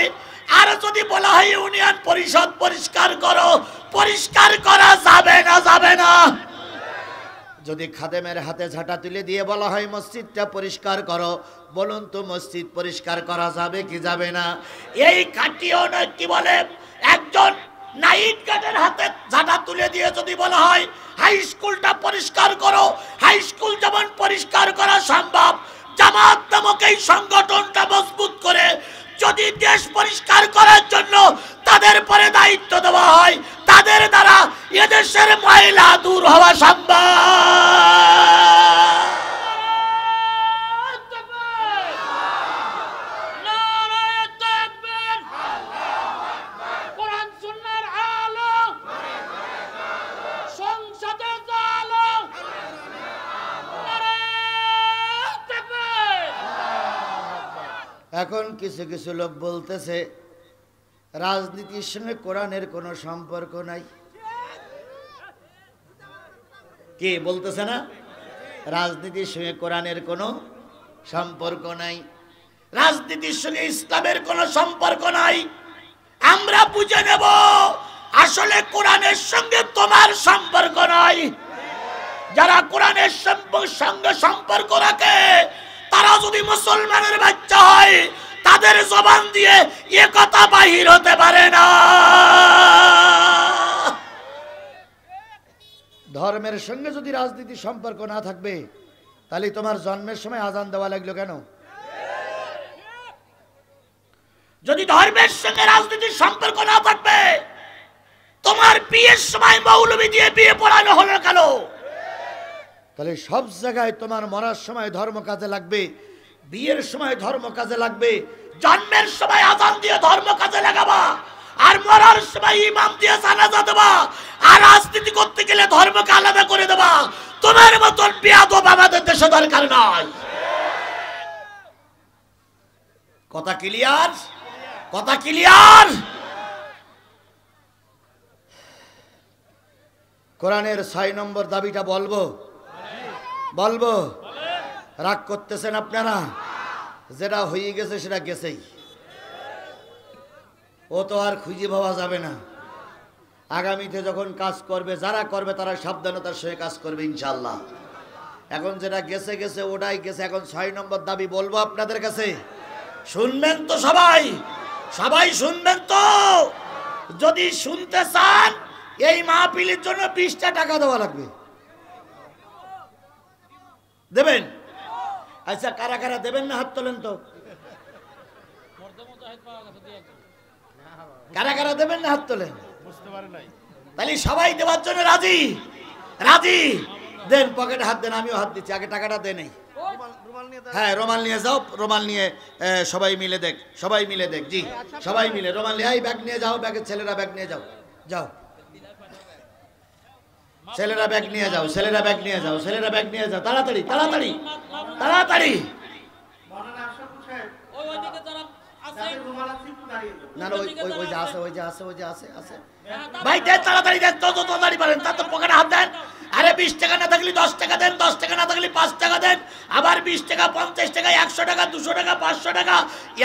আর যদি বলা হয় ইউনিয়ন পরিষদ পরিষ্কার করো, পরিষ্কার করা যাবে না? যাবে না। যদি খাদেমের হাতে ঝাঁটা তুলে দিয়ে বলা হয় মসজিদটা পরিষ্কার করো, বলুন তো মসজিদ পরিষ্কার করা যাবে কি যাবে না? এই কাটিও না, কি বলে, একজন নাইট গার্ডের হাতে ঝাঁটা তুলে দিয়ে যদি বলা হয় হাই স্কুলটা পরিষ্কার করো, হাই স্কুল যেমন পরিষ্কার করা সম্ভব, জামাত নামক এই সংগঠনটা মজবুত করে যদি দেশ পরিষ্কার করার জন্য তাদের পরে দায়িত্ব দেওয়া হয়, তাদের দ্বারা এদেশের ময়লা দূর হওয়া সম্ভব। এখন কিছু কিছু লোক বলতেছে রাজনীতির সঙ্গে কোরআনের কোনো সম্পর্ক নাই। কে বলতেছে না রাজনীতির সঙ্গে কোরআনের কোনো সম্পর্ক নাই, রাজনীতির সঙ্গে ইসলামের কোনো সম্পর্ক নাই। আমরা বুঝে নেব আসলে কোরআনের সঙ্গে তোমার সম্পর্ক নাই। যারা কোরআনের সঙ্গে সম্পর্ক রাখে তারা যদি মুসলমানের বাচ্চা হয় তাদের জবান দিয়ে এ কথা বাহির হতে পারে না। ধর্মের সঙ্গে যদি রাজনীতির সম্পর্ক না থাকবে তাহলে তোমার জন্মের সময় আজান দেওয়া লাগলো কেন? যদি ধর্মের সঙ্গে রাজনীতির সম্পর্ক না থাকবে তোমার বিয়ের সময় মৌলবি দিয়ে বিয়ে পড়ানো হলো কেন? তাহলে সব জায়গায় তোমার মরার সময় ধর্ম কাজে লাগবে, বিয়ের সময় ধর্ম কাজে লাগবে, জন্মের সময় আজান দিয়ে ধর্ম কাজে লাগাবা, আর মরার সময় ইমাম দিয়ে জানাজা দেবা, আর রাজনীতি করতে গেলে ধর্মকে আলাদা করে দেবা। তোমার মতন বেয়াদব আমাদের দেশে দরকার নাই। কথা ক্লিয়ার? কথা ক্লিয়ার? কোরআনের 6 নম্বর দাবিটা বলবো? বলবো? রাগ করতেছেন আপনারা? যেটা হয়ে গেছে সেটা গেছেই, ও তো আর খুঁজে পাওয়া যাবে না। আগামীতে যখন কাজ করবে, যারা করবে তারা সাবধানতার সঙ্গে কাজ করবে ইনশাআল্লাহ। এখন যেটা গেছে গেছে ওটাই গেছে। এখন 6 নম্বর দাবি বলবো আপনাদের কাছে, শুনবেন তো সবাই? সবাই শুনবেন তো? যদি শুনতে চান এই মাহফিলের জন্য 20টা টাকা দেওয়া লাগবে। দেবেন? আচ্ছা, কারা কারা দেবেন না হাত তোলেন তো। কারা কারা দেবেন না হাত তোলেন। তাহলে সবাই দেওয়ার জন্য রাজি? রাজি? দেন, পকেটে হাত দেন, আমিও হাত দিচ্ছি। আগে টাকাটা দেন। হ্যাঁ, রুমাল নিয়ে যাও, রুমাল নিয়ে সবাই মিলে দেখ, সবাই মিলে দেখ। জি, সবাই মিলে রুমাল নিয়ে, এই ব্যাগ নিয়ে যাও, ব্যাগের ছেলেরা ব্যাগ নিয়ে যাও, যাও ছেলেরা ব্যাগ নিয়ে যাও, ছেলেরা ব্যাগ নিয়ে যাও, ছেলেরা ব্যাগ নিয়ে যাও, তাড়াতাড়ি তাড়াতাড়ি তাড়াতাড়ি। না না, ওই যে আছে, ওই যে আছে, ওই যে আছে, আছে। ভাই দেন, তাড়াতাড়ি দেন, যত তাড়াতাড়ি পারেন। তা তো পকেটে হাত দেন। আরে 20 টাকা না থাকলে 10 টাকা দেন, 10 টাকা না থাকলে 5 টাকা দেন, আবার 20 টাকা, 50 টাকা, 100 টাকা, 200 টাকা, 500 টাকা,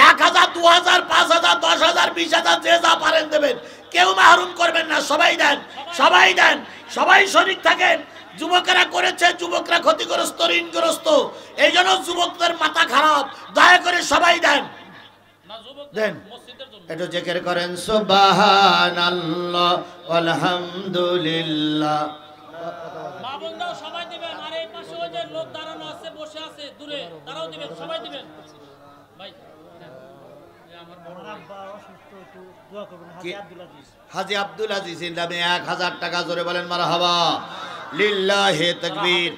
1000, 2000, 5000, 10,000, 20,000, যে যা পারেন দেবেন। কেউ মাহরুম করবেন না। সবাই দেন, সবাই দেন, সবাই শরীক থাকেন। যুবকেরা করেছে, যুবকরা ক্ষতিগ্রস্ত, ঋণগ্রস্ত, এই জন্য যুবকদের মাথা খারাপ। দয়া করে সবাই দেন, দেন। একটু জিকির করেন, সুবহানাল্লাহ আলহামদুলিল্লাহ। মা বোনরাও সবাই দিবেন, আর এই পাশে ওই যে লোক দাঁড়ানো আছে, বসে আছে দূরে, তারাও দিবেন, সবাই দিবেন। ভাই আমার বড় আব্বা অসুস্থ, একটু দোয়া করবেন। হাজী আব্দুল আজিজ, হাজী আব্দুল আজিজের নামে 1000 টাকা জোরে বলেন মারহাবা, লিল্লাহি তাকবীর।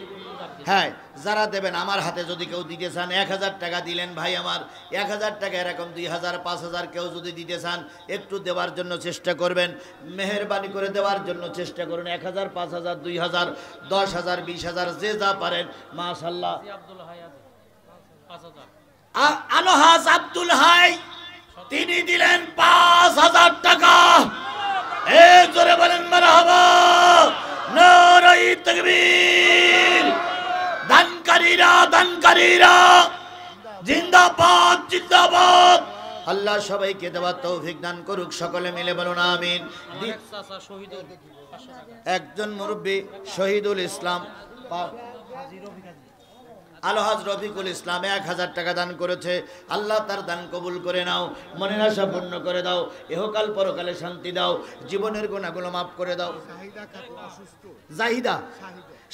হ্যাঁ, যারা দেবেন আমার হাতে যদি কেউ দিতে চান, 1000 টাকা দিলেন ভাই আমার, 1000 টাকা এরকম 2000, 5000 কেউ যদি দিতে চান একটু দেওয়ার জন্য চেষ্টা করবেন, মেহেরবানি করে দেওয়ার জন্য চেষ্টা করুন। 1000, 5000, 2000, 10,000, 20,000, যে যা পারেন। মাশাআল্লাহ। আলহাজ আব্দুল হাই তিনি দিলেন 5000 টাকা। এ জোরে বলেন মারহাবা, নারায়ে তাকবীর। দানকারীরা, দানকারীরা জিন্দাবাদ, জিন্দাবাদ। আল্লাহ সবাইকে দেওয়ার তৌফিক দান করুক, সকলে মিলে বলুন আমিন। একজন মুরব্বী শহীদুল ইসলাম, আলহাজ রফিকুল ইসলাম 1000 টাকা দান করেছে। আল্লাহ তার দান কবুল করে নাও, মনের আশা পূর্ণ করে দাও, ইহকাল পরকালে শান্তি দাও, জীবনের গুনাহগুলো মাফ করে দাও। জাহিদা,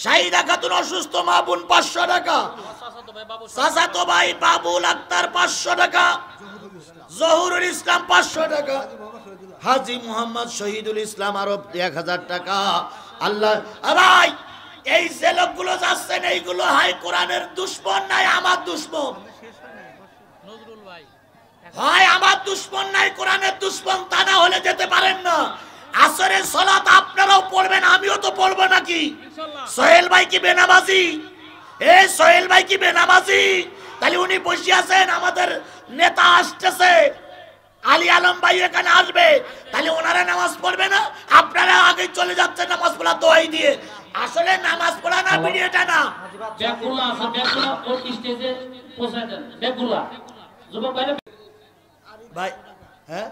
শাহিদা খাতুন অসুস্থ, মা বোন 500 টাকা। চাচাতো ভাই বাবুল আক্তার 500 টাকা। জহুরুল ইসলাম 500 টাকা। হাজী মোহাম্মদ শহীদুল ইসলাম আরো 1000 টাকা। আল্লাহ ভাই, এই যে লোকগুলো যাচ্ছেন এইগুলো হাই কোরআনের দুশ্মন নাই আমার দুশ্মন, হয় আমার দুশ্মন নাই কোরআনের দুশ্মন, তা না হলে যেতে পারেন না। আসরের সালাত আপনারাও পড়বেন, আমিও তো পড়বো নাকি? সোহেল ভাই কি বেনামাজি? এ সোহেল ভাই কি বেনামাজি? তাহলে উনি বসে আছেন আমাদের নেতা আসতেছে, আলী আলম ভাই এখানে আসবে, তাহলে ওনারা নামাজ পড়বে না? আপনারা আগে চলে যাচ্ছেন নামাজ পড়া দোয়াই দিয়ে। আসলে নামাজ পড়া না ভিডিওটা না। ব্যাগগুলো আছে, ব্যাগগুলো ওর স্টেজে পৌঁছায় দেন, ব্যাগগুলো যুবক ভাইরা। ভাই হ্যাঁ,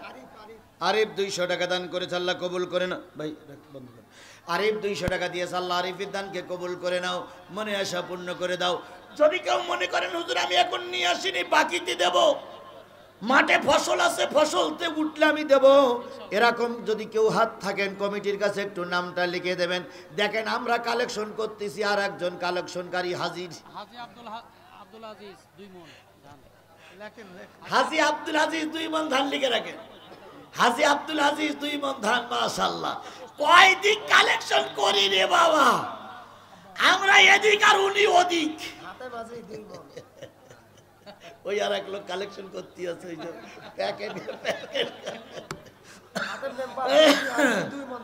আরিফ 200 টাকা দান করেছে, আল্লাহ কবুল করে না। ভাই বন্ধ করো। আরিফ 200 টাকা দিয়েছে, আল্লাহ আরিফের দানকে কবুল করে নাও, মনে আশা পূর্ণ করে দাও। যদি কেউ মনে করেন হুজুর আমি এখন নিয়ে আসিনি, বাকিতে দেব, মাঠে ফসল আছে, ফসলতে উঠলে আমি দেব, এরকম যদি কেউ হাত থাকেন কমিটির কাছে একটু নামটা লিখে দেবেন। দেখেন আমরা কালেকশন করতেছি, আর একজন কালেকশনকারী হাজির, হাজী আব্দুল আজিজ 2 মণ ধান লেখেন। হাজী আব্দুল আজিজ 2 মণ ধান লিখে রাখেন। হাজী আব্দুল আজিজ 2 মণ ধান, মাশাআল্লাহ। কয় দিক কালেকশন করি রে বাবা, আমরা এদিক আর উনি ওদিক। ওই আর এক লোক কালেকশন করতে আছে, ওই যে প্যাকেট হাতেম মেম্বার 2 মণ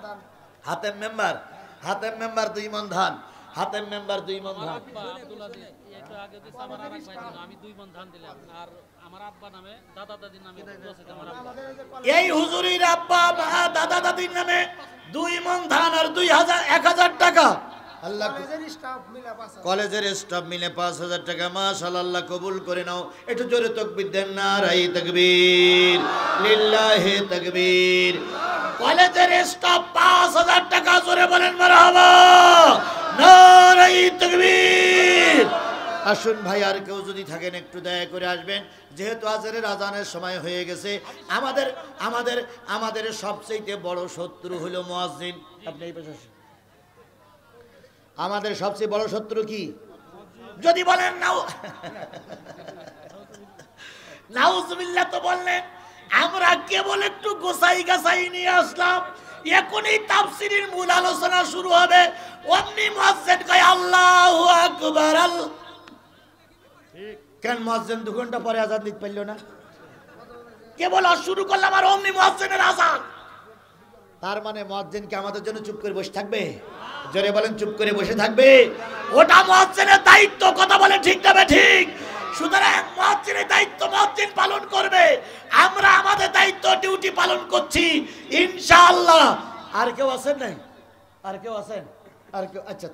ধান, হাতেম মেম্বার 2 মণ ধান। আব্দুল আজিজ একটু আগে দিছে আমার আরেক ভাই দিল, আমি 2 মণ ধান দিলাম। আর আমার আব্বা নামে দাদা দাদির নামে আছে আমার আব্বা। এই হুজুরির আব্বা মা দাদা দাদির নামে 2 মণ ধান আর 1000 টাকা। আল্লাহ কলেজের স্টাফ মিলে 5000 টাকা, মাশাআল্লাহ, আল্লাহ কবুল করে নাও। একটু জোরে তাকবীর দেন, নারায়ে তাকবীর, লিল্লাহি তাকবীর। কলেজের স্টাফ 5000 টাকা, জোরে বলেন মারহাবা, নারায়ে তাকবীর। আসুন ভাই, আর কেউ যদি থাকেন একটু দয়া করে আসবেন, যেহেতু আজরের আজানের সময় হয়ে গেছে। আমাদের আমাদের আমাদের সবচেয়ে বড় শত্রু হলো মুয়াজ্জিন। আপনি এই পাশে আসুন। আমাদের সবচেয়ে বড় শত্রু কি? যদি বলেন নাউজুবিল্লাহ তো বললেন, আমরা কেবল একটু গোসাই গাছাই নিয়ে আসলাম, এখনই তাফসীরের মূল আলোচনা শুরু হবে। অমনি মুয়াজ্জিন কয় আল্লাহু আকবার। কেন মুয়াজ্জিন 2 ঘন্টা পরে আযান দিতে পারল না? কেবল আর শুরু করলাম আর অমনি মুয়াজ্জিনের আযান। তার মানে মুয়াজ্জিন কি আমাদের জন্য চুপ করে বসে থাকবে? জোরে বলেন, চুপ করে বসে থাকবে? ওটা মুয়াজ্জিনের দায়িত্ব, কথা বলে ঠিক না ঠিক? সুতরাং মুয়াজ্জিনের দায়িত্ব মুয়াজ্জিন পালন করবে, আমরা আমাদের দায়িত্ব ডিউটি পালন করছি ইনশাআল্লাহ। আর কেউ আছেন নাই? আর কেউ আছেন? আর কেউ? আচ্ছা,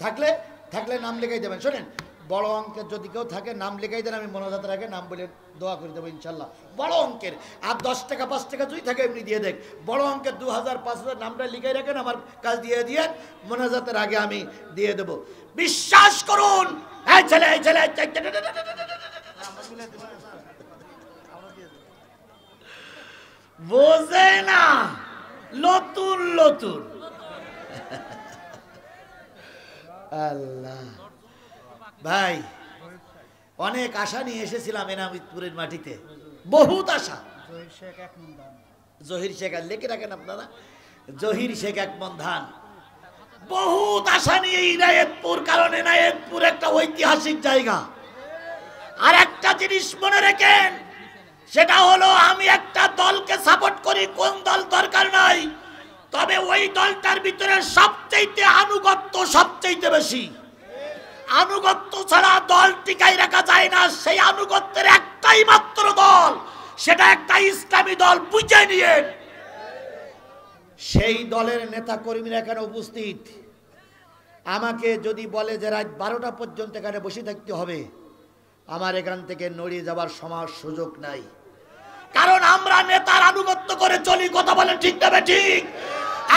থাকলে নাম লিখাই দেবেন। শোনেন, বড় অঙ্কের যদি কেউ থাকে নাম লিখাই দেন, আমি মোনাজাতের আগে নাম বলে দোয়া করে দেবো ইনশাল্লাহ। বড় অঙ্কের আর 10 টাকা 5 টাকা যদি থাকে এমনি দিয়ে দেখ। বড় অঙ্কের 2000 5000 নামটা লিখাই রাখেন, আমার কাজ দিয়ে মোনাজাতের আগে আমি দিয়ে দেব। বিশ্বাস করুন, এই ছেলে বোঝে না, নতুন আল্লাহ। ভাই, অনেক আশা নিয়ে এসেছিলাম এনামিতপুরের মাটিতে, বহুত আশা। জহির শেখ লিখে রাখেন আপনারা, জহির শেখ 1 মণ ধান। বহুত আশা নিয়ে ইনায়েতপুর, কারণ ইনায়েতপুর একটা ঐতিহাসিক জায়গা। আর একটা জিনিস মনে রাখেন, সেটা হলো আমি একটা দলকে সাপোর্ট করি, কোন দল দরকার নাই, তবে ওই দলটার ভিতরে সবচেয়ে আনুগত্য সবচেয়ে বেশি। আনুগত্য ছাড়া দল টিকাই রাখা যায় না। সেই আনুগত্যের একটাই মাত্র দল, সেটা একটা ইসলামী দল, বুঝে নিয়ে। সেই দলের নেতা কর্মীরা এখানে উপস্থিত। আমাকে যদি বলে যে রাত 12টা পর্যন্ত এখানে বসে থাকতে হবে, আমার এখান থেকে নড়িয়ে যাবার সুযোগ নাই, কারণ আমরা নেতার আনুগত্য করে চলি। কথা বলেন ঠিক না ঠিক?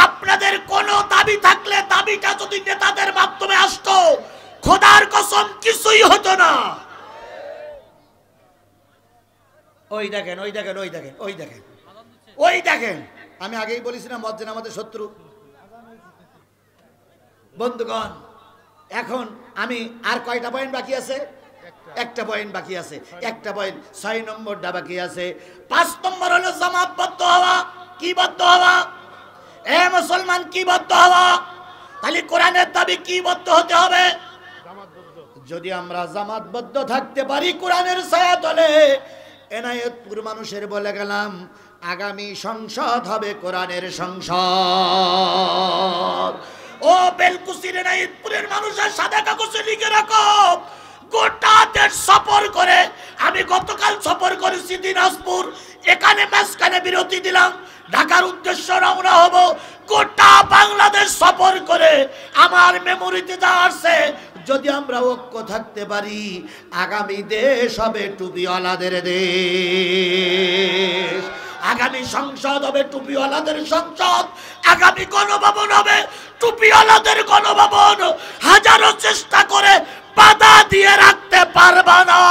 আপনাদের কোনো দাবি থাকলে দাবিটা যদি নেতাদের মাধ্যমে আসতো, খোদার কসম কিছুই হতো না। ওই দেখেন আমি আগেই বলেছি না, মুয়াজ্জিন আমাদের শত্রু। বন্ধুগণ, এখন আমি আর কয়টা পয়েন্ট বাকি আছে? একটা পয়েন্ট বাকি আছে, একটা পয়েন্ট 6 নম্বরটা বাকি আছে। 5 নম্বর হলো জামাতবদ্ধ হওয়া। কি বদ্ধ হওয়া? এ মুসলমান, কি বদ্ধ হওয়া? তাহলে কোরআনের দাবি কি বদ্ধ হতে হবে? যদি আমরা জামাতবদ্ধ থাকতে পারি কোরআনের ছায়াতলে, এনায়েতপুর মানুষের বলে গেলাম, আগামী সংসদ হবে কোরআনের সংসদ। ও বেলকুচির এনায়েতপুরের মানুষের সাদা কাগজে লিখে রাখো, গোটা দেশ সফর করে আমি আমি গতকাল সফর করেছি দিনাজপুর, এখানে মাঝখানে বিরতি দিলাম, ঢাকার উদ্দেশ্য রওনা হব। গোটা বাংলাদেশ সফর করে আমার মেমোরিতে যা আসছে, যদি আমরা ঐক্য থাকতে পারি, আগামী দেশ হবে টুপিওয়ালাদের দেশ, আগামী সংসদ হবে টুপিওয়ালাদের সংসদ, আগামী গণভবন হবে টুপিওয়ালাদের গণভবন। হাজারো চেষ্টা করে বাধা দিয়ে রাখতে পারবা না।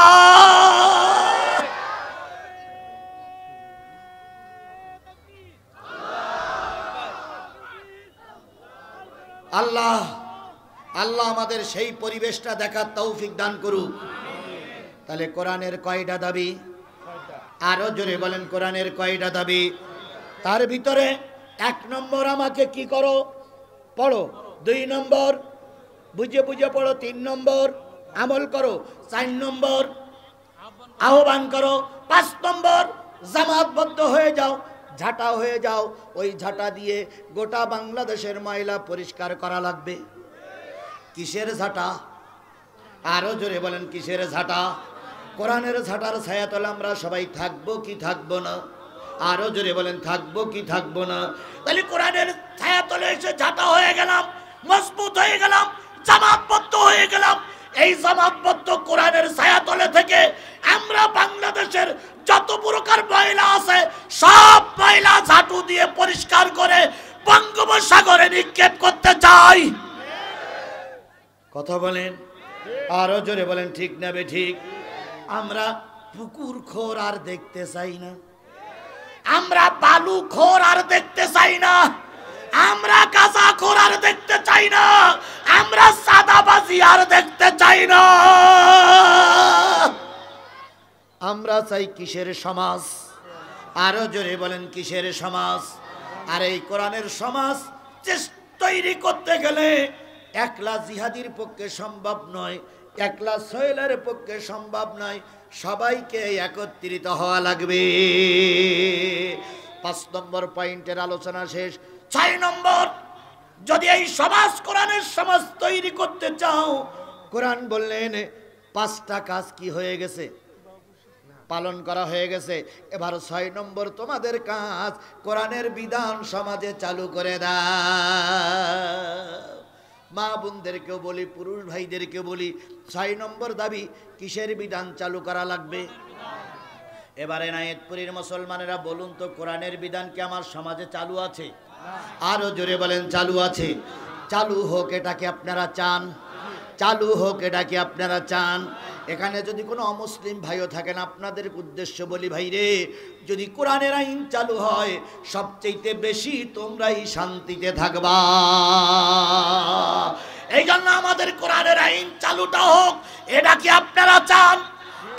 আল্লাহ আল্লাহ আমাদের সেই পরিবেশটা দেখার তৌফিক দান করুক। তাহলে কোরআনের কয়টা দাবি? আরো জোরে বলেন, কোরআনের কয়টা দাবি? তার ভিতরে 1 নম্বর আমাকে কি করো? পড়ো। 2 নম্বর বুঝে বুঝে পড়ো। 3 নম্বর আমল করো। 4 নম্বর আহ্বান করো। 5 নম্বর জামাতবদ্ধ হয়ে যাও, ঝাঁটা হয়ে যাও। ওই ঝাঁটা দিয়ে গোটা বাংলাদেশের ময়লা পরিষ্কার করা লাগবে। কিসের ঝাঁটা? আরো জোরে বলেন, কিসের ঝাঁটা? কোরআনের ঝাঁটার ছায়াতলে আমরা সবাই থাকবো কি থাকবো না? আরো জোরে বলেন, থাকবো কি থাকবো না? তাহলে কোরআনের ছায়াতলে এসে ঝাঁটা হয়ে গেলাম, মজবুত হয়ে গেলাম, জামাতবদ্ধ হয়ে গেলাম। এই জামাতবদ্ধ কোরআনের ছায়াতলে থেকে আমরা বাংলাদেশের যত প্রকার ময়লা আছে সব ময়লা ঝাঁটু দিয়ে পরিষ্কার করে বঙ্গোপসাগরে নিক্ষেপ করতে চাই। কথা বলেন, আরো জোরে বলেন, ঠিক না বে ঠিক? আমরা পুকুর খোর আর দেখতে চাই না, আমরা বালু খোর আর দেখতে চাই না, আমরা গাঁজা খোর আর দেখতে চাই না, আমরা সাদাবাজি আর দেখতে চাই না। আমরা চাই কিসের সমাজ? আরো জোরে বলেন, কিসের সমাজ? আর এই কোরআনের সমাজ তৈরি করতে গেলে একলা জিহাদির পক্ষে সম্ভব নয়, একলা সোহেলের পক্ষে সম্ভব নয়, সবাইকে একত্রিত হওয়া লাগবে। 5 নম্বর পয়েন্টের আলোচনা শেষ। 6 নম্বর, যদি এই সমাজ কোরআনের সমাজ তৈরি করতে চাও, কোরআন বললেন 5টা কাজ কি হয়ে গেছে? পালন করা হয়ে গেছে। এবার 6 নম্বর তোমাদের কাজ, কোরআনের বিধান সমাজে চালু করে দাও। মা বোনদেরকেও বলি, পুরুষ ভাইদেরকেও বলি, 6 নম্বর দাবি, কিসের বিধান চালু করা লাগবে? এবারে নায়েতপুরীর মুসলমানেরা বলুন তো, কোরআনের বিধান কি আমার সমাজে চালু আছে? আরো জোরে বলেন, চালু আছে। চালু হোক, এটা কি আপনারা চান? চালু হোক, এটা কি আপনারা চান? এখানে যদি কোনো অমুসলিম ভাইও থাকেন, আপনাদের উদ্দেশ্য বলি, ভাই রে, যদি কোরআনের আইন চালু হয়, সবচেয়ে বেশি তোমরাই শান্তিতে থাকবা। এই জন্য আমাদের কোরআনের আইন চালুটা হোক, এটা কি আপনারা চান?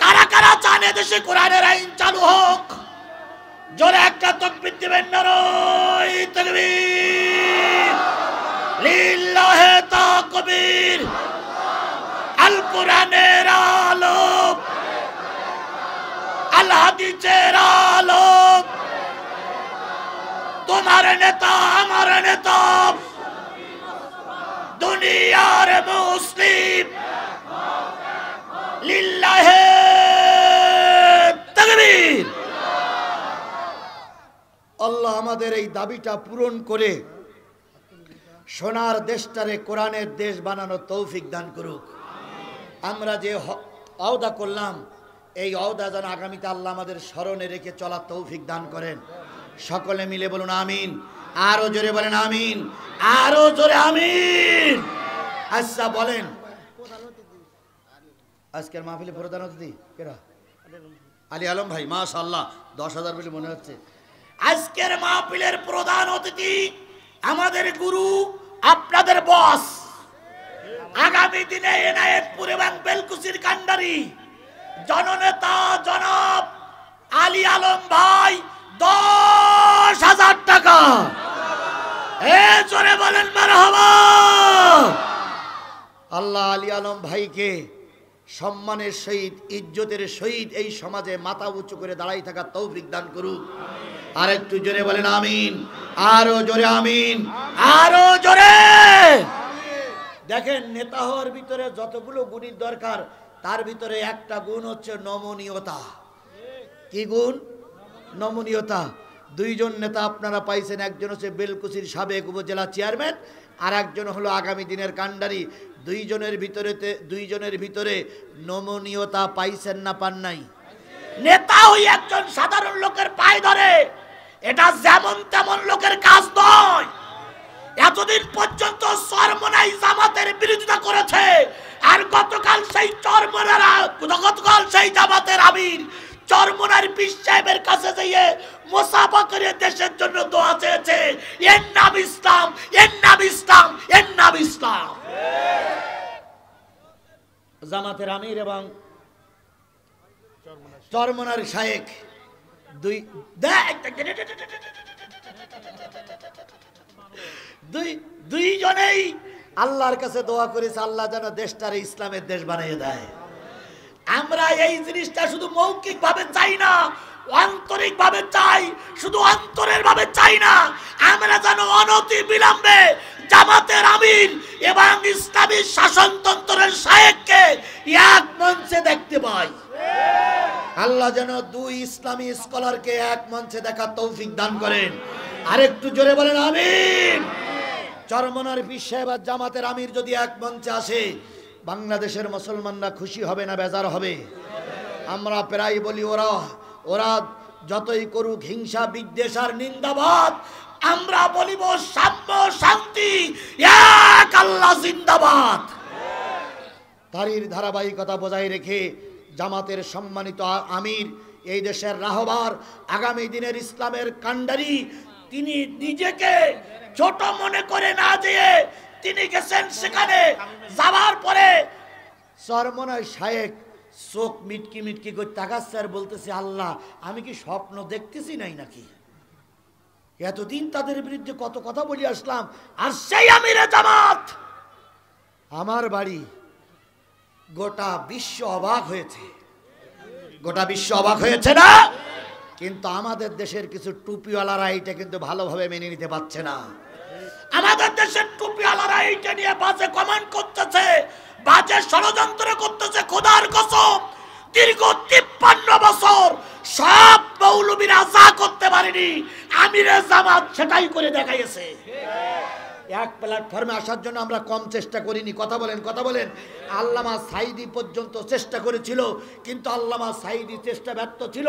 কারা কারা চান এদেশে কোরআনের আইন চালু হোক? জোরে একটা তাকবীর দিবেন, নারায়ে তাকবীর, লিল্লাহি তাকবীর। আল কোরআনের আলো, আল হাদিসের আলো, তোমার নেতা আমার নেতা, দুনিয়ার মুসলিম, লিল্লাহি তাকবীর। আল্লাহ আমাদের এই দাবিটা পূরণ করে সোনার দেশটারে কোরআনের দেশ বানানোর তৌফিক দান করুক। আমরা যে ওয়াদা করলাম, এই ওয়াদা যেন আগামীতে আল্লাহ আমাদের স্মরণে রেখে চলার তৌফিক দান করেন। সকলে মিলে বলুন আমিন। আরো জোরে বলেন আমিন, আরো জোরে আমিন। আচ্ছা বলেন, আজকের মাহফিলে প্রধান অতিথি কেরা? আলী আলম ভাই, মাশাআল্লাহ, 10,000 বলে মনে হচ্ছে। আজকের মাহফিলের প্রধান অতিথি আমাদের গুরু, আপনাদের বস, আগামী দিনে এনায়েতপুর এবং বেলকুচির কান্ডারি জননেতা জনাব আলী আলম ভাই, 10,000 টাকা। জোরে বলেন মারহাবা। আল্লাহ আলী আলম ভাইকে সম্মানের সহিত, ইজ্জতের সহিত এই সমাজে মাথা উঁচু করে দাঁড়াই থাকার তৌফিক দান করুক। আর একটু জোরে বলেন আমিন, আরো জোরে আমিন, আরো জোরে। দেখেন, নেতা হওয়ার ভিতরে যতগুলো গুণের দরকার, তার ভিতরে একটা গুণ হচ্ছে নমনীয়তা। কি গুণ? নমনীয়তা। দুইজন নেতা আপনারা পাইছেন, একজন হচ্ছে বেলকুচির সাবেক উপজেলা চেয়ারম্যান, আর একজন হলো আগামী দিনের কান্ডারি। দুইজনের ভিতরে নমনীয়তা পাইছেন না পান নাই? নেতা ওই একজন সাধারণ লোকের পায়ে ধরে, এটা যেমন তেমন লোকের কাজ নয়। এতদিন পর্যন্ত চরমোনাই জামাতের বিরোধিতা করেছে, আর গতকাল সেই জামাতের আমির চরমোনার পীর সাহেবের কাছে যেয়ে মুসাফা করে দেশের জন্য দোয়া চেয়েছে। এর নাম ইসলাম, এর নাম ইসলাম, এর নাম ইসলাম। জামাতের আমির এবং চরমোনার শায়েখ দুইজনেই আল্লাহর কাছে দোয়া করেছে, আল্লাহ যেন দেশটারে ইসলামের দেশ বানিয়ে দেয়। আমরা এই জিনিসটা শুধু মৌখিক ভাবে চাই না, আন্তরিক ভাবে চাই। শুধু অন্তরের ভাবে চাই না, আমরা যেন অনতি বিলম্বে জামাতের আমির এবং ইসলামী শাসনতন্ত্রের শায়েখকে এক মঞ্চে দেখতে পাই। আল্লাহ যেন দুই ইসলামী স্কলারকে এক মঞ্চে দেখার তৌফিক দান করেন। আরেকটু জোরে বলেন আমিন। চরমোনার পীর সাহেব আর জামাতের আমির যদি এক মঞ্চে আসে, বাংলাদেশের মুসলমানরা খুশি হবে না বেজার হবে? আমরা প্রায় বলি ওরা যতই করুক হিংসা বিদ্বেষ আর নিন্দাবাদ, আমরা বলিব সাম্য শান্তি, এক আল্লাহ জিন্দাবাদ। তারই ধারাবাহিকতা বজায় রেখে জামাতের সম্মানিত আমির, এই দেশের রাহবার, আগামী দিনের ইসলামের কান্ডারি, তিনি নিজেকে ছোট মনে করে না যেয়ে তিনি গেছেন সেখানে। যাওয়ার পরে চরমোনাই শায়েখ চোখ মিটকি মিটকি করে তাকাচ্ছে আর বলতেছে, আল্লাহ আমি কি স্বপ্ন দেখতেছি নাই নাকি? এতদিন তাদের বিরুদ্ধে কত কথা বলি আসলাম, আর সেই আমিরে জামাত আমার বাড়ি। গোটা বিশ্ব অবাক হয়েছে, গোটা বিশ্ব অবাক হয়েছে না? কিন্তু আমাদের দেশের কিছু টুপিওয়ালারা এইটা কিন্তু ভালোভাবে মেনে নিতে পারছে না। আমাদের দেশের টুপিওয়ালারা এইটা নিয়ে বাজে কমেন্ট করতেছে, বাজে ষড়যন্ত্র করতেছে। খোদার কসম, দীর্ঘ 53 বছর সব মৌলবীরা যা করতে পারেনি, আমিরে জামাত সেটাই করে দেখাইছে। এক প্ল্যাটফর্মে আসার জন্য আমরা কম চেষ্টা করিনি। কথা বলেন, কথা বলেন। আল্লামা সাঈদী পর্যন্ত চেষ্টা করেছিল, কিন্তু আল্লামা সাঈদী চেষ্টা ব্যর্থ ছিল।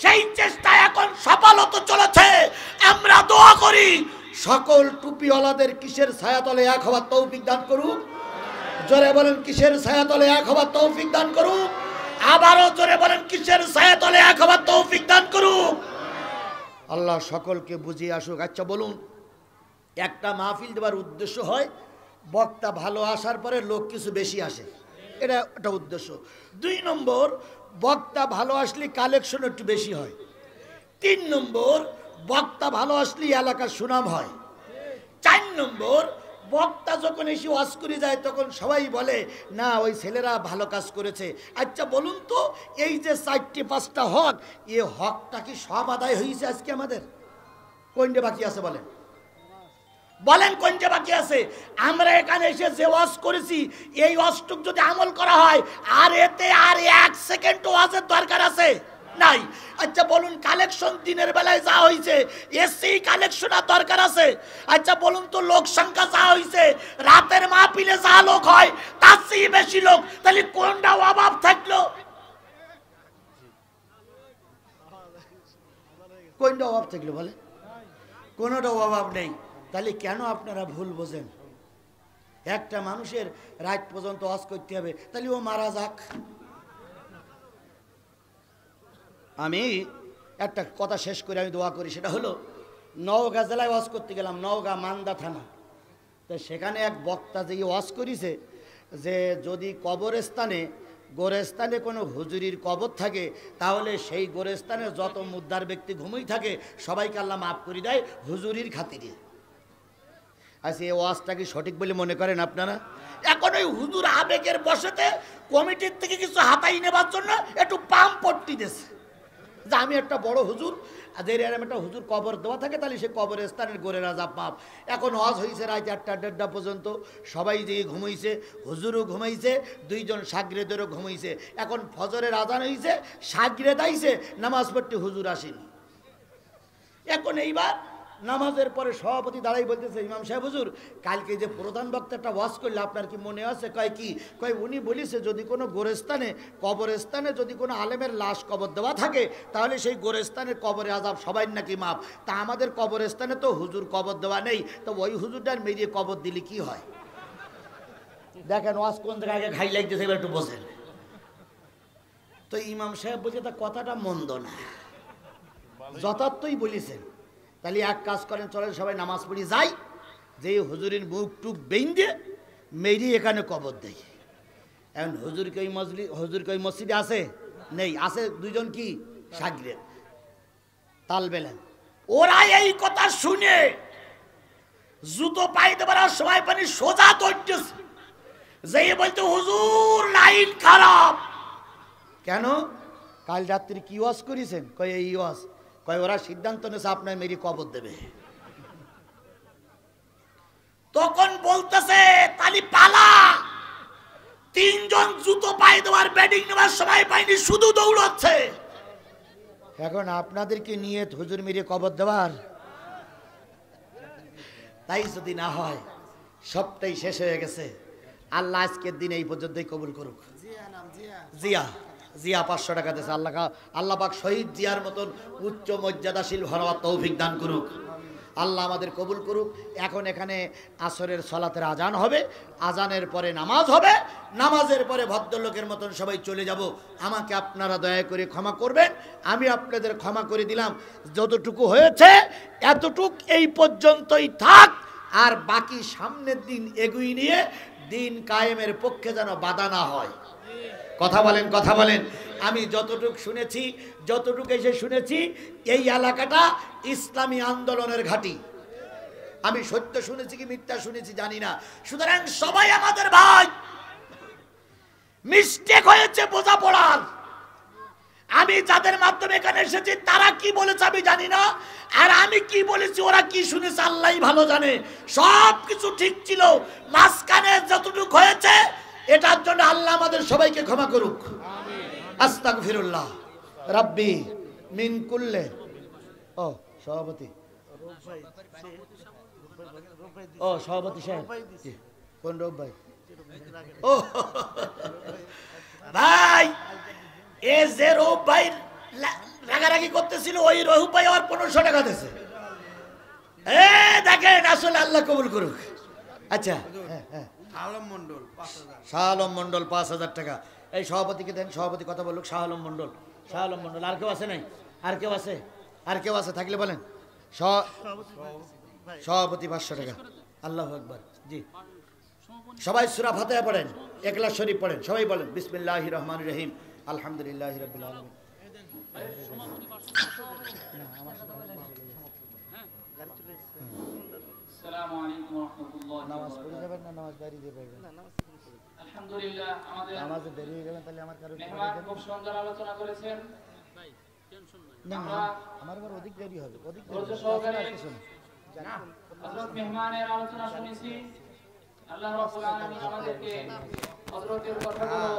সেই চেষ্টা এখন সফল হতে চলেছে। আমরা দোয়া করি সকল টুপিওয়ালাদের কিসের ছায়াতলে এক হওয়ার তৌফিক দান করুক। জোরে বলেন কিসের ছায়াতলে এক হওয়ার তৌফিক দান করুক। আবারও জোরে বলেন কিসের ছায়াতলে এক হওয়ার তৌফিক দান করুক। আল্লাহ সকলকে বুঝিয়ে আসুক। আচ্ছা বলুন, একটা মাহফিল দেওয়ার উদ্দেশ্য হয় বক্তা ভালো আসার পরে লোক কিছু বেশি আসে, এটা একটা উদ্দেশ্য। 2 নম্বর, বক্তা ভালো আসলে কালেকশন একটু বেশি হয়। 3 নম্বর, বক্তা ভালো আসলে এলাকার সুনাম হয়। 4 নম্বর, বক্তা যখন এসে ওয়াজ করে যায় তখন সবাই বলে না ওই ছেলেরা ভালো কাজ করেছে। আচ্ছা বলুন তো, এই যে 4-5টা হক, এ হকটা কি সব আদায় হয়েছে আজকে আমাদের? কোনটা বাকি আছে বলেন, বলেন কোনটা বাকি আছে? আমরা এখানে এসে যে ওয়াজ করেছি, এই ওয়াজটুক যদি আমল করা হয়, আর এতে আর 1 সেকেন্ড ওয়াজের দরকার আছে নাই। আচ্ছা বলুন, কালেকশন দিনের বেলায় যা হয়েছে, এসি কালেকশনের দরকার আছে? আচ্ছা বলুন তো, লোক সংখ্যা যা হয়েছে, রাতের মাহফিলে যা লোক হয় তার চেয়ে বেশি লোক, তাহলে কোনটা অভাব থাকলো? কোনটা অভাব থাকলো বলে? কোনটা অভাব নেই। তাহলে কেন আপনারা ভুল বোঝেন? একটা মানুষের রাত পর্যন্ত ওয়াজ করতে হবে, তাহলে ও মারা যাক। আমি একটা কথা শেষ করে আমি দোয়া করি, সেটা হলো নওগাঁ জেলায় ওয়াজ করতে গেলাম, নওগাঁ মান্দা থানা। তো সেখানে এক বক্তা যে ওয়াজ করেছে যে যদি গোরস্থানে কোনো হুজুরির কবর থাকে, তাহলে সেই গোরস্থানে যত মুদ্দার ব্যক্তি ঘুমিয়ে থাকে সবাইকে আল্লাহ মাফ করে দেয় হুজুরির খাতিরে। আচ্ছা, এই ওয়াজটা কি সঠিক বলে মনে করেন আপনারা? এখন ওই হুজুর আবেগের বসেতে কমিটির থেকে কিছু হাতাই নেবার জন্য একটু পাম্প পট্টি দিয়েছে যে আমি একটা বড় হুজুর, আর এর এরম একটা হুজুর কবর দেওয়া থাকে তাহলে সে কবরস্থানের গোরের আজাব মাপ। এখন ওয়াজ হয়েছে রাত 8টা 1:30 পর্যন্ত, সবাই যেয়ে ঘুমাইছে, হুজুরও ঘুমাইছে, 2 জন সাগরেদেরও ঘুমাইছে। এখন ফজরের আজান হয়েছে, সাগরেদ আইছে, নামাজ পড়তে হুজুর আসেনি। এখন এইবার নামাজের পরে সভাপতি দাঁড়াই বলতেছে, ইমাম সাহেব হুজুর, কালকে যে প্রধান বক্তা একটা ওয়াজ করলে আপনার কি মনে আছে? কয় কি? কয় উনি বলিছে যদি কোনো গোরস্থানে কবরস্থানে যদি কোনো আলেমের লাশ কবর দেওয়া থাকে তাহলে সেই গোরস্থানের কবরে আজাব সবাই নাকি মাপ। তা আমাদের কবরস্থানে তো হুজুর কবর দেওয়া নেই, তো ওই হুজুরটার মেরিয়ে কবর দিলে কি হয়? দেখেন ওয়াজ কোন জায়গায় আগে ঘাই লাগতেছে, এবার একটু বোঝেন। তো ইমাম সাহেব বলছে তা কথাটা মন্দ না, যথার্থই বলেছেন। তাহলে এক কাজ করেন, চলেন সবাই নামাজ পড়ি যাই, যে হুজুরের মুখ টুক বেঁধে মেরি এখানে কবর দেয়। এখন হুজুরকে ওই মসজিদে আছে নেই, আছে 2 জন কি সাগরেদ তাল বেলেন। ওরা এই কথা শুনে জুতো পাই দেবার সময় পানি সোজা দৌড়তেছে, যে বলতে হুজুর লাইন খারাপ। কেন? কাল রাত্রি কি ওয়াজ করেছেন? কয় এই ওয়াজ। কয় ওরা সিদ্ধান্ত নিয়েছে আপনার মেরি কবর দেবে। তখন বলতেছে তালি পালা, 3 জন জুতো পায়ে দেওয়ার ব্যাটিং নেওয়ার সময় পাইনি, শুধু দৌড়াচ্ছে। এখন আপনাদের কি নিয়ত হুজুর মেরে কবর দেওয়ার? তাই যদি না হয় সবটাই শেষ হয়ে গেছে। আল্লাহ আজকের দিন এই পর্যন্তই কবুল করুক। জিয়া জিয়া 500 টাকা দিয়েছে। আল্লাহ পাক শহীদ জিয়ার মতন উচ্চ মর্যাদাশীল হওয়ার তৌফিক দান করুক। আল্লাহ আমাদের কবুল করুক। এখন এখানে আসরের সলাতের আজান হবে, আজানের পরে নামাজ হবে, নামাজের পরে ভদ্রলোকের মতন সবাই চলে যাব। আমাকে আপনারা দয়া করে ক্ষমা করবেন, আমি আপনাদের ক্ষমা করে দিলাম। যতটুকু হয়েছে এতটুক এই পর্যন্তই থাক, আর বাকি সামনের দিন এগিয়ে নিয়ে দিন কায়েমের পক্ষে যেন বাধা না হয়। কথা বলেন, কথা বলেন। আমি যতটুক শুনেছি, যতটুকু এসে শুনেছি, এই এলাকাটা ইসলামী আন্দোলনের ঘাঁটি। আমি সত্য শুনেছি কি মিথ্যা শুনেছি জানি না। সুতরাং সবাই আমাদের ভাই, মিস্টেক হয়েছে বোঝাপড়ার। আমি যাদের মাধ্যমে এখানে এসেছি তারা কি বলেছে আমি জানি না, আর আমি কি বলেছি ওরা কি শুনেছে আল্লাহই ভালো জানে। সব কিছু ঠিক ছিল, মাঝখানে যতটুকু হয়েছে এটার জন্য আল্লাহ আমাদের সবাইকে ক্ষমা করুক। আস্তাগফিরুল্লাহ রাব্বি মিন কুল্লে। ও সভাপতি, ও সভাপতি সাহেব, কোন রূপ ভাই? ও ভাই, এ যে রূপ ভাই রাগারাগি করতেছিল ওই রূপ ভাই আর 1500 টাকা দিয়েছে। দেখেন আসলে আল্লাহ কবুল করুক। আচ্ছা, হ্যাঁ, শাহ আলম মন্ডল 5000 টাকা। এই সভাপতিকে দেন, সভাপতি কথা বলুক। শাহ আলম মন্ডল, শাহ আলম মন্ডল। আর কেউ আছে নাই? আর কেউ আছে? আর কেউ আছে থাকলে বলেন। সভাপতি 500 টাকা। আল্লাহু আকবার। জি, সবাই সূরা ফাতিহা পড়েন, ইখলাস শরীফ পড়েন, সবাই বলেন বিসমিল্লাহির রহমানির রহিম আলহামদুলিল্লাহি রাব্বিল আলামিন। আসসালামু আলাইকুম ওয়া রাহমাতুল্লাহি। নামাজ পড়ে যাবেন না নামাজ বাড়ি দিয়ে পড়বেন? আলহামদুলিল্লাহ আমাদের নামাজে দেরি হয়ে যাবে, তাহলে আমার কারো মেহমান খুব সুন্দর আলোচনা করেছেন। না, আমার আবার অধিক দেরি হবে, অধিক ধৈর্য সহকারে হযরত মেহমানের আলোচনা শুনেছি। আল্লাহ রাব্বুল আলামিন আমাদেরকে হযরতের কথাগুলো